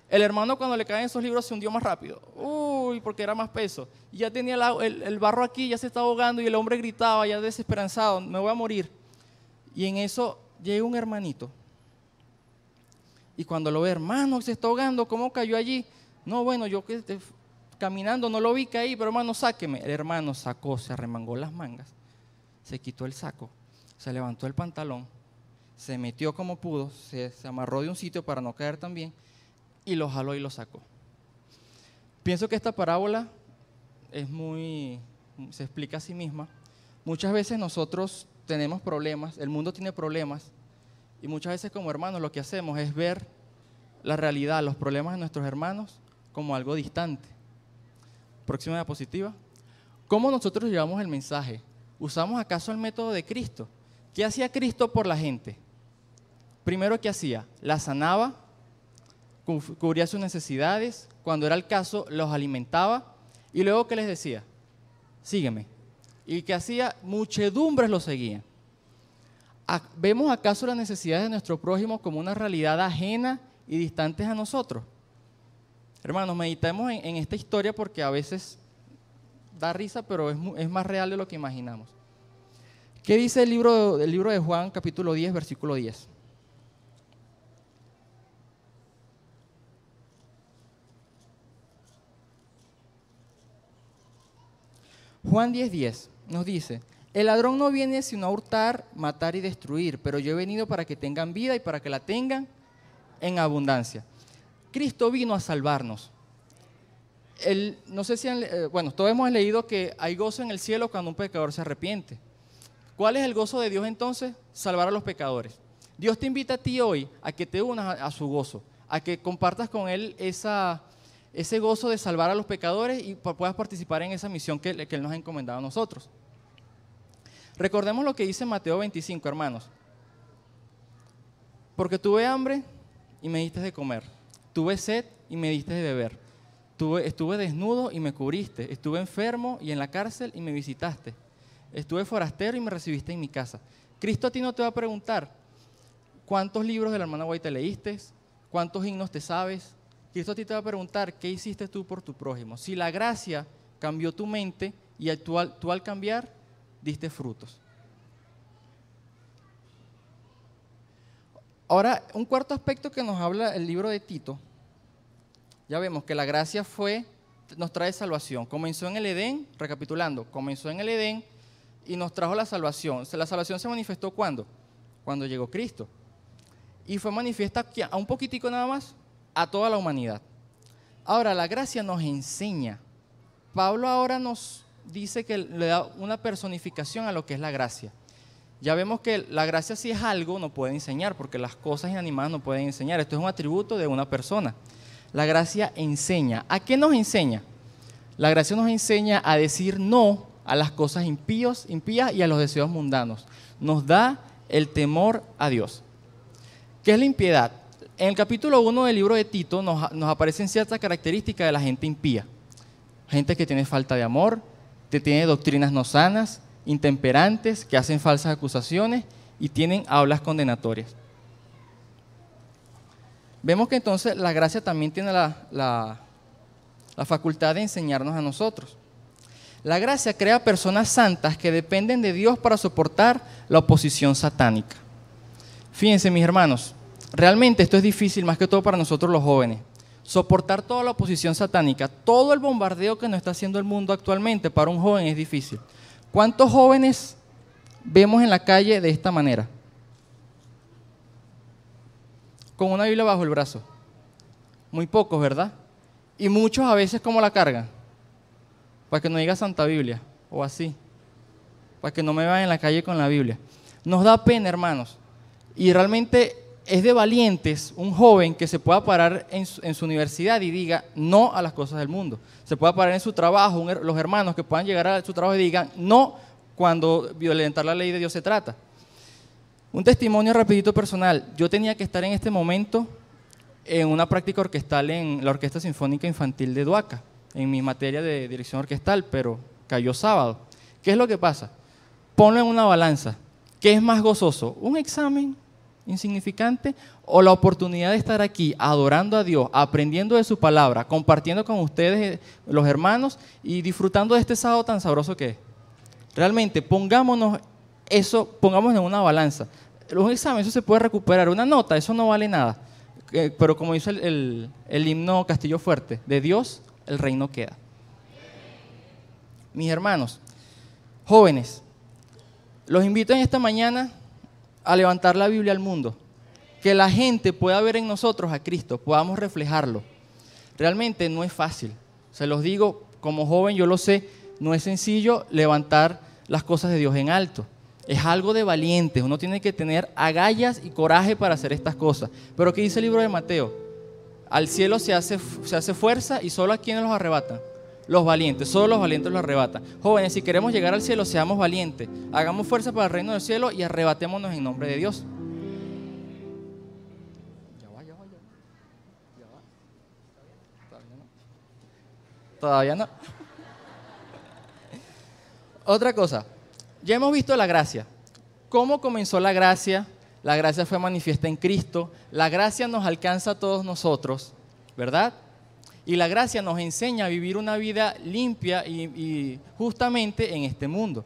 El hermano cuando le caen esos libros se hundió más rápido. Uy, porque era más peso. Y ya tenía el barro aquí, ya se estaba ahogando y el hombre gritaba ya desesperanzado, me voy a morir. Y en eso llega un hermanito. Y cuando lo ve, hermano, se está ahogando, ¿cómo cayó allí? No, bueno, yo caminando no lo vi caer, pero hermano, sáqueme. El hermano sacó, se arremangó las mangas, se quitó el saco, se levantó el pantalón, se metió como pudo, se amarró de un sitio para no caer también y lo jaló y lo sacó. Pienso que esta parábola se explica a sí misma. Muchas veces nosotros tenemos problemas, el mundo tiene problemas y muchas veces como hermanos lo que hacemos es ver la realidad, los problemas de nuestros hermanos como algo distante. Próxima diapositiva. ¿Cómo nosotros llevamos el mensaje? ¿Usamos acaso el método de Cristo? ¿Qué hacía Cristo por la gente? Primero, ¿qué hacía? La sanaba, cubría sus necesidades, cuando era el caso los alimentaba y luego ¿qué les decía? Sígueme. ¿Y qué hacía? Muchedumbres lo seguían. ¿Vemos acaso las necesidades de nuestro prójimo como una realidad ajena y distantes a nosotros? Hermanos, meditemos en esta historia porque a veces da risa, pero es más real de lo que imaginamos. ¿Qué dice el libro de Juan, capítulo 10, versículo 10? Juan 10:10 nos dice: el ladrón no viene sino a hurtar, matar y destruir, pero yo he venido para que tengan vida y para que la tengan en abundancia. Cristo vino a salvarnos. No sé si todos hemos leído que hay gozo en el cielo cuando un pecador se arrepiente. ¿Cuál es el gozo de Dios entonces? Salvar a los pecadores. Dios te invita a ti hoy a que te unas a su gozo, a que compartas con Él ese gozo de salvar a los pecadores y puedas participar en esa misión que Él nos ha encomendado a nosotros. Recordemos lo que dice Mateo 25, hermanos. Porque tuve hambre y me diste de comer, tuve sed y me diste de beber, estuve desnudo y me cubriste, estuve enfermo y en la cárcel y me visitaste, estuve forastero y me recibiste en mi casa. Cristo a ti no te va a preguntar cuántos libros de la hermana White leíste, cuántos himnos te sabes. Cristo a ti te va a preguntar qué hiciste tú por tu prójimo. Si la gracia cambió tu mente y tú al cambiar diste frutos. Ahora, un cuarto aspecto que nos habla el libro de Tito. Ya vemos que la gracia nos trae salvación. Comenzó en el Edén, recapitulando, comenzó en el Edén y nos trajo la salvación. La salvación se manifestó ¿cuándo? Cuando llegó Cristo. Y fue manifiesta a un poquitico nada más a toda la humanidad. Ahora, la gracia nos enseña. Pablo ahora nos dice que le da una personificación a lo que es la gracia. Ya vemos que la gracia si es algo no puede enseñar, porque las cosas inanimadas no pueden enseñar. Esto es un atributo de una persona. La gracia enseña. ¿A qué nos enseña? La gracia nos enseña a decir no a las cosas impías y a los deseos mundanos. Nos da el temor a Dios. ¿Qué es la impiedad? En el capítulo 1 del libro de Tito nos aparecen ciertas características de la gente impía. Gente que tiene falta de amor, que tiene doctrinas no sanas, intemperantes, que hacen falsas acusaciones y tienen hablas condenatorias. Vemos que entonces la gracia también tiene la facultad de enseñarnos a nosotros. La gracia crea personas santas que dependen de Dios para soportar la oposición satánica. Fíjense, mis hermanos, realmente esto es difícil, más que todo para nosotros los jóvenes. Soportar toda la oposición satánica, todo el bombardeo que nos está haciendo el mundo actualmente, para un joven es difícil. ¿Cuántos jóvenes vemos en la calle de esta manera? Con una Biblia bajo el brazo. Muy pocos, ¿verdad? Y muchos a veces, ¿cómo la cargan? Para que no diga Santa Biblia, o así. Para que no me vean en la calle con la Biblia. Nos da pena, hermanos. Y realmente es de valientes un joven que se pueda parar en su universidad y diga no a las cosas del mundo. Se pueda parar en su trabajo, los hermanos que puedan llegar a su trabajo y digan no cuando violentar la ley de Dios se trata. Un testimonio rapidito personal. Yo tenía que estar en este momento en una práctica orquestal en la Orquesta Sinfónica Infantil de Duaca, en mi materia de dirección orquestal, pero cayó sábado. ¿Qué es lo que pasa? Ponlo en una balanza. ¿Qué es más gozoso? ¿Un examen insignificante o la oportunidad de estar aquí adorando a Dios, aprendiendo de su palabra, compartiendo con ustedes, los hermanos, y disfrutando de este sábado tan sabroso que es? Realmente, pongámonos en una balanza. Un examen, eso se puede recuperar. Una nota, eso no vale nada. Pero como dice el himno Castillo Fuerte, de Dios el reino queda. Mis hermanos, jóvenes, los invito en esta mañana a levantar la Biblia al mundo. Que la gente pueda ver en nosotros a Cristo, podamos reflejarlo. Realmente no es fácil. Se los digo, como joven yo lo sé, no es sencillo levantar las cosas de Dios en alto. Es algo de valientes, uno tiene que tener agallas y coraje para hacer estas cosas. Pero ¿qué dice el libro de Mateo? Al cielo se hace fuerza y solo a quienes los arrebatan. Los valientes, solo los valientes los arrebatan. Jóvenes, si queremos llegar al cielo, seamos valientes. Hagamos fuerza para el reino del cielo y arrebatémonos en nombre de Dios. Todavía no. Otra cosa, ya hemos visto la gracia. ¿Cómo comenzó la gracia? La gracia fue manifiesta en Cristo. La gracia nos alcanza a todos nosotros, ¿verdad? Y la gracia nos enseña a vivir una vida limpia y justamente en este mundo.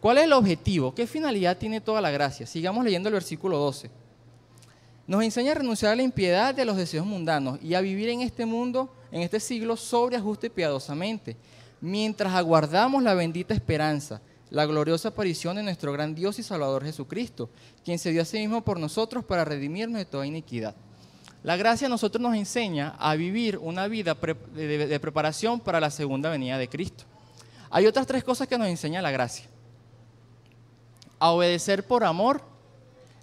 ¿Cuál es el objetivo? ¿Qué finalidad tiene toda la gracia? Sigamos leyendo el versículo 12. Nos enseña a renunciar a la impiedad de los deseos mundanos y a vivir en este mundo, en este siglo, sobria, justa y piadosamente, mientras aguardamos la bendita esperanza, la gloriosa aparición de nuestro gran Dios y Salvador Jesucristo, quien se dio a sí mismo por nosotros para redimirnos de toda iniquidad. La gracia a nosotros nos enseña a vivir una vida de preparación para la segunda venida de Cristo. Hay otras 3 cosas que nos enseña la gracia. A obedecer por amor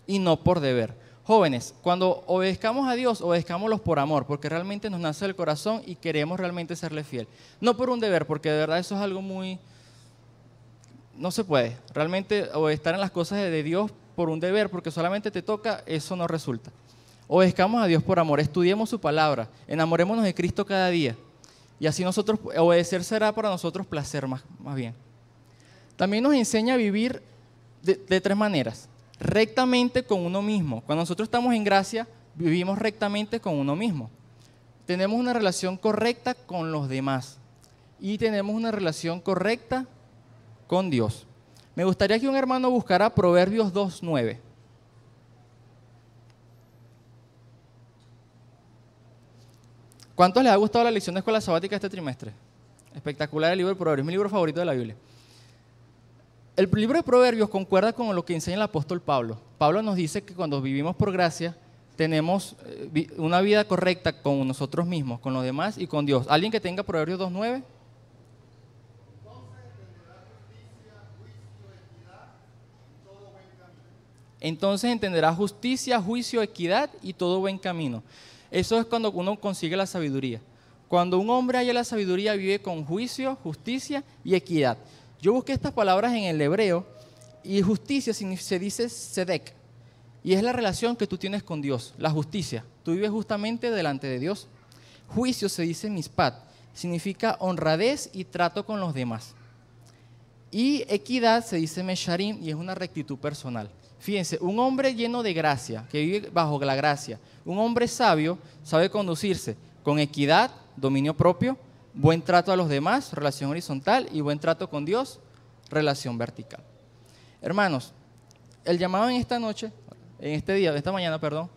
y no por deber. Jóvenes, cuando obedezcamos a Dios, obedezcámoslos por amor, porque realmente nos nace del corazón y queremos realmente serle fiel. No por un deber, porque de verdad eso es algo muy... No se puede. Realmente estar en las cosas de Dios por un deber, porque solamente te toca, eso no resulta. Obedezcamos a Dios por amor, estudiemos su palabra, enamorémonos de Cristo cada día. Y así nosotros, obedecer será para nosotros placer más bien. También nos enseña a vivir de 3 maneras. Rectamente con uno mismo. Cuando nosotros estamos en gracia, vivimos rectamente con uno mismo. Tenemos una relación correcta con los demás. Y tenemos una relación correcta con Dios. Me gustaría que un hermano buscara Proverbios 2:9. ¿Cuántos les ha gustado la lección de escuela sabática este trimestre? Espectacular el libro de Proverbios, mi libro favorito de la Biblia. El libro de Proverbios concuerda con lo que enseña el apóstol Pablo. Pablo nos dice que cuando vivimos por gracia, tenemos una vida correcta con nosotros mismos, con los demás y con Dios. ¿Alguien que tenga Proverbios 2:9? Entonces entenderá justicia, juicio, equidad y todo buen camino. Eso es cuando uno consigue la sabiduría. Cuando un hombre halla la sabiduría, vive con juicio, justicia y equidad. Yo busqué estas palabras en el hebreo y justicia se dice sedek. Y es la relación que tú tienes con Dios, la justicia. Tú vives justamente delante de Dios. Juicio se dice mispat, significa honradez y trato con los demás. Y equidad se dice mesharim y es una rectitud personal. Fíjense, un hombre lleno de gracia, que vive bajo la gracia, un hombre sabio sabe conducirse con equidad, dominio propio, buen trato a los demás, relación horizontal, y buen trato con Dios, relación vertical. Hermanos, el llamado en esta noche, en este día, esta mañana, perdón,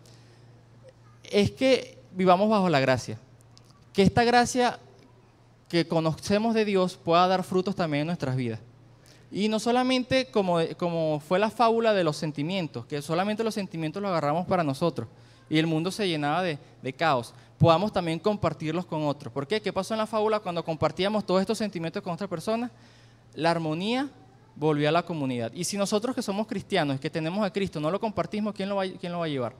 es que vivamos bajo la gracia. Que esta gracia que conocemos de Dios pueda dar frutos también en nuestras vidas. Y no solamente como fue la fábula de los sentimientos, que solamente los sentimientos los agarramos para nosotros y el mundo se llenaba de caos, podamos también compartirlos con otros. ¿Por qué? ¿Qué pasó en la fábula cuando compartíamos todos estos sentimientos con otra persona? La armonía volvió a la comunidad. Y si nosotros que somos cristianos, que tenemos a Cristo, no lo compartimos, ¿quién lo va a llevar?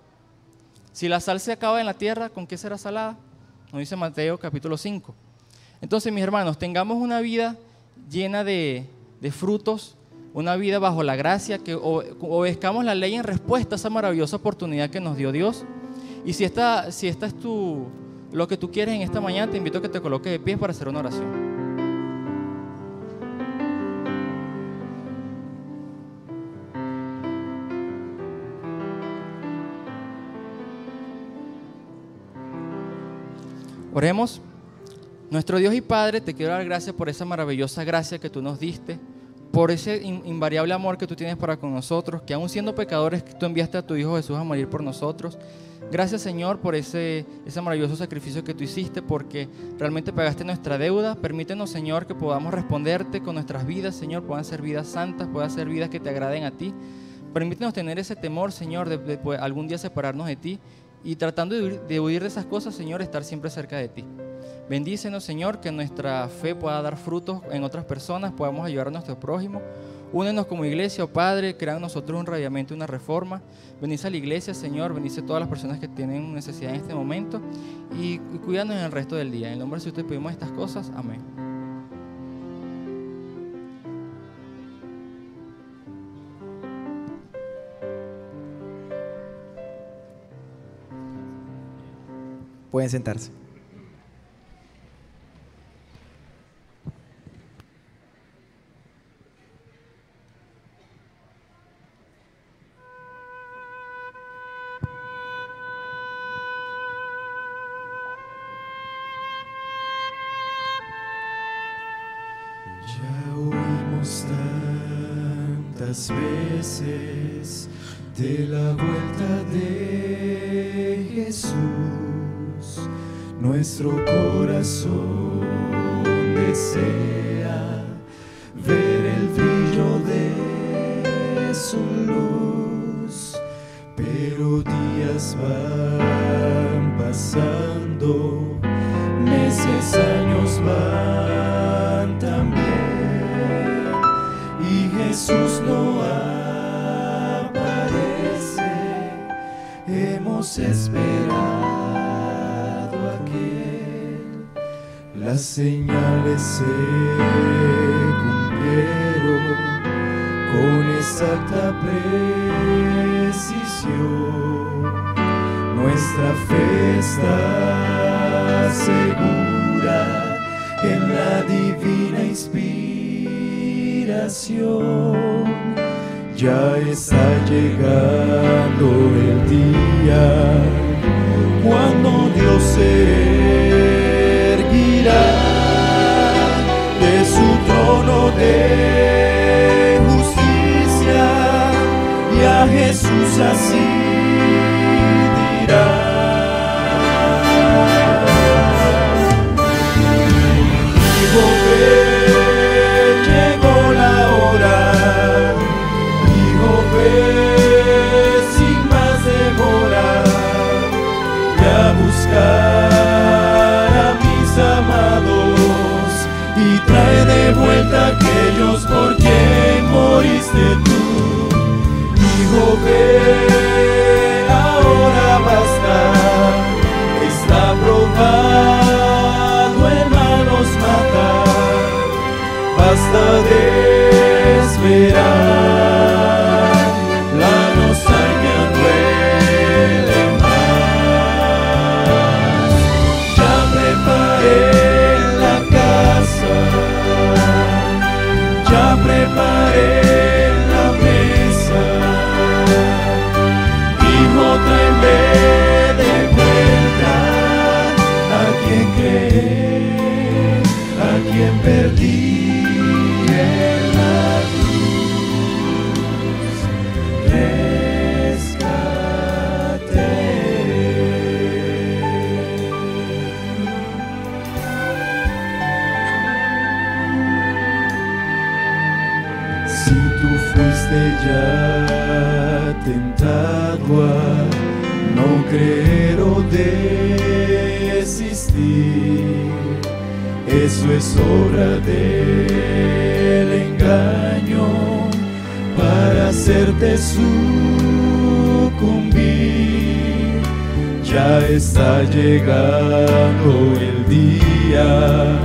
Si la sal se acaba en la tierra, ¿con qué será salada? Nos dice Mateo capítulo 5. Entonces, mis hermanos, tengamos una vida llena de frutos, una vida bajo la gracia, que obedezcamos la ley en respuesta a esa maravillosa oportunidad que nos dio Dios. Y si esta es lo que tú quieres en esta mañana, te invito a que te coloques de pie para hacer una oración. Oremos. Nuestro Dios y Padre, te quiero dar gracias por esa maravillosa gracia que tú nos diste, por ese invariable amor que tú tienes para con nosotros, que aún siendo pecadores, tú enviaste a tu Hijo Jesús a morir por nosotros. Gracias, Señor, por ese maravilloso sacrificio que tú hiciste, porque realmente pagaste nuestra deuda. Permítenos, Señor, que podamos responderte con nuestras vidas, Señor, puedan ser vidas santas, puedan ser vidas que te agraden a ti. Permítenos tener ese temor, Señor, de algún día separarnos de ti y tratando de huir de esas cosas, Señor, estar siempre cerca de ti. Bendícenos, Señor, que nuestra fe pueda dar frutos en otras personas, podamos ayudar a nuestro prójimo. Únenos como iglesia, oh Padre, crea en nosotros un radiamiento, una reforma. Bendice a la iglesia, Señor, bendice a todas las personas que tienen necesidad en este momento y cuídanos en el resto del día. En el nombre de Jesús te pedimos estas cosas. Amén. Pueden sentarse. Ya oímos tantas veces de la vuelta de Jesús. Nuestro corazón desea ver el brillo de su luz, pero días van pasando, meses, años van también, y Jesús no aparece. Hemos esperado las señales se cumplieron con exacta precisión. Nuestra fe está segura en la divina inspiración. Ya está llegando el día cuando Dios se erguirá de su trono de justicia, y a Jesús así dirá: Hijo, ve, llegó la hora. Hijo, ve, sin más demora, ve a buscar a mis amados y trae de vuelta aquellos por quien moriste tú. Hijo, ve, ahora basta, está probado el mal nos matar, basta de esperar, la nostalgia duele más. Ya preparé la casa, ya preparé la mesa. Hijo, tráeme de vuelta a quien creé, a quien perdí en la cruz. Rescaté. Si tú fuiste ya tentado a no creer o desistir, eso es obra del engaño para hacerte sucumbir. Ya está llegando el día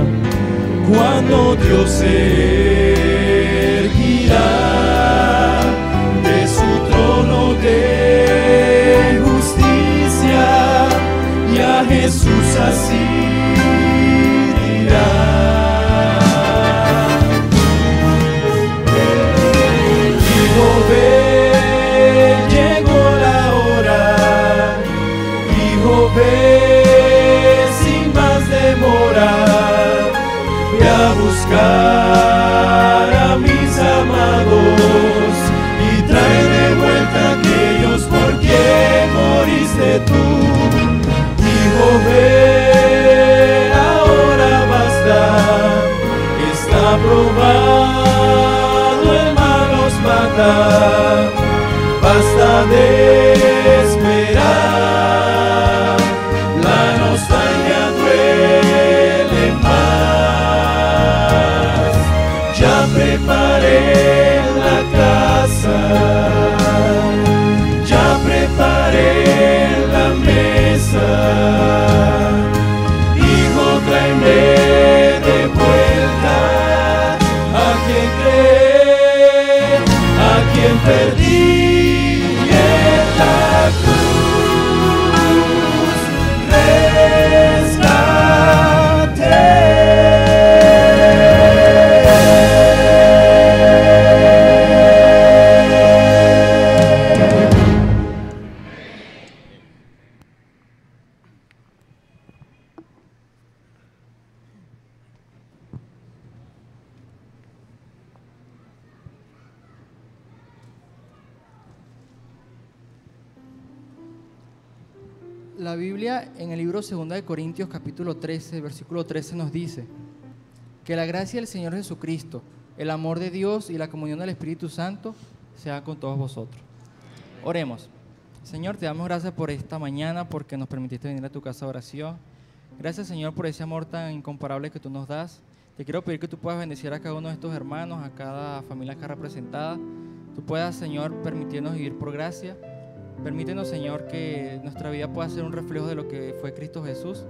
cuando Dios se erguirá de su trono de justicia, y a Jesús así dirá: Hijo, ve, llegó la hora. Hijo, ve, sin más tú. Hijo, ven, ahora basta. Está probado el mal nos mata. Basta de esperar. La nostalgia duele más. Ya preparé la casa. Ya preparé la mesa. Hijo, tráeme de vuelta a quien creer, a quien perdí en la cruz. La Biblia en el libro 2 de Corintios capítulo 13, versículo 13 nos dice que la gracia del Señor Jesucristo, el amor de Dios y la comunión del Espíritu Santo sea con todos vosotros. Oremos. Señor, te damos gracias por esta mañana, porque nos permitiste venir a tu casa de oración. Gracias, Señor, por ese amor tan incomparable que tú nos das. Te quiero pedir que tú puedas bendecir a cada uno de estos hermanos, a cada familia acá representada. Tú puedas, Señor, permitirnos vivir por gracia. Permítenos, Señor, que nuestra vida pueda ser un reflejo de lo que fue Cristo Jesús.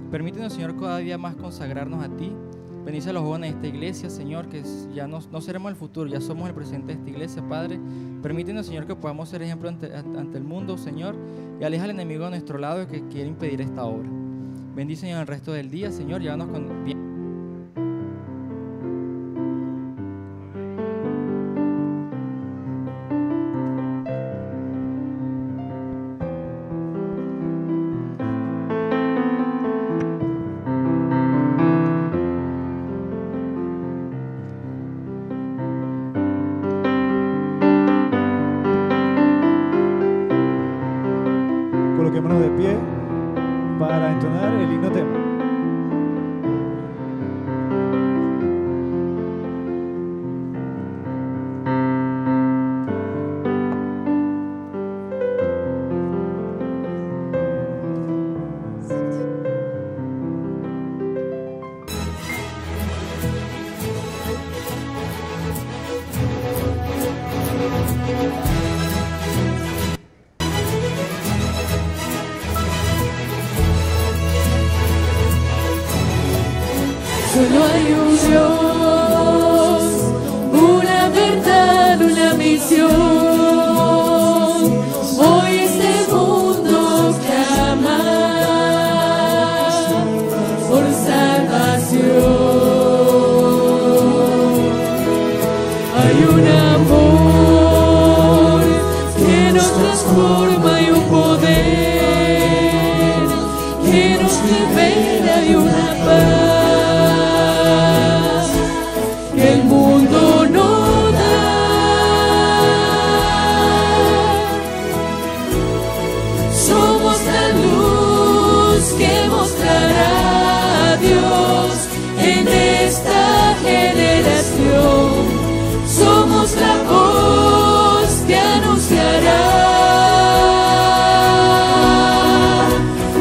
Permítenos, Señor, cada día más consagrarnos a ti. Bendice a los jóvenes de esta iglesia, Señor, que ya no seremos el futuro, ya somos el presente de esta iglesia, Padre. Permítenos, Señor, que podamos ser ejemplo ante el mundo, Señor, y aleja al enemigo de nuestro lado que quiere impedir esta obra. Bendice, Señor, el resto del día, Señor, llévanos con bien. Coloquémonos de pie para entonar el himno tema. Solo hay un Dios, una verdad, una misión. Hoy este mundo clama por salvación. Hay un amor que nos transforma y un poder que nos libera y una paz. El mundo no da. Somos la luz que mostrará a Dios en esta generación. Somos la voz que anunciará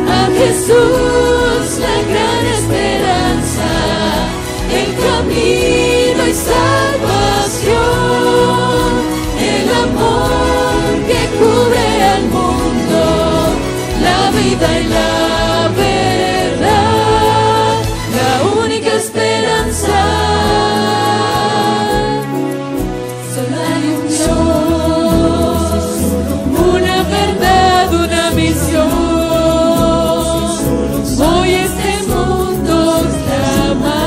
a Jesús, la gran esperanza, el camino y salvación, el amor que cubre al mundo, la vida y la verdad, la única esperanza. Solo hay un Dios, una verdad, una misión. Hoy este mundo clama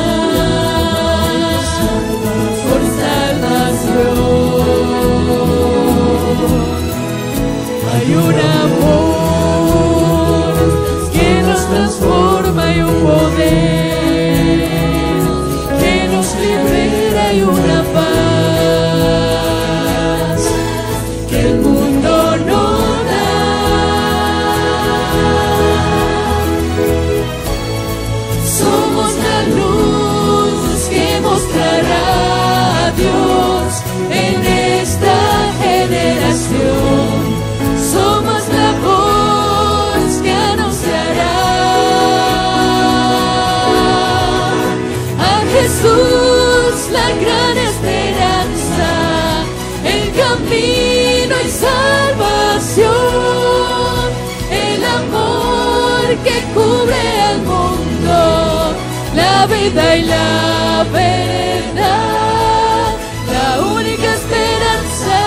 por salvación. Hay un amor que nos transforma y un poder que nos libera y una paz que el mundo no da. que cubre el mundo, la vida y la verdad, la única esperanza.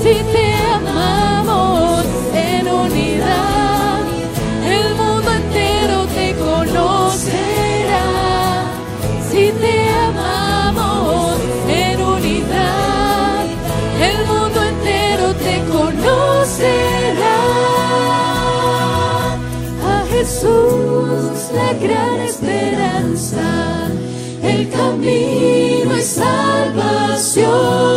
Si te amamos en unidad, el mundo entero te conocerá. Si te amamos en unidad, el mundo entero te conocerá. A Jesús, la gran esperanza, el camino y salvación.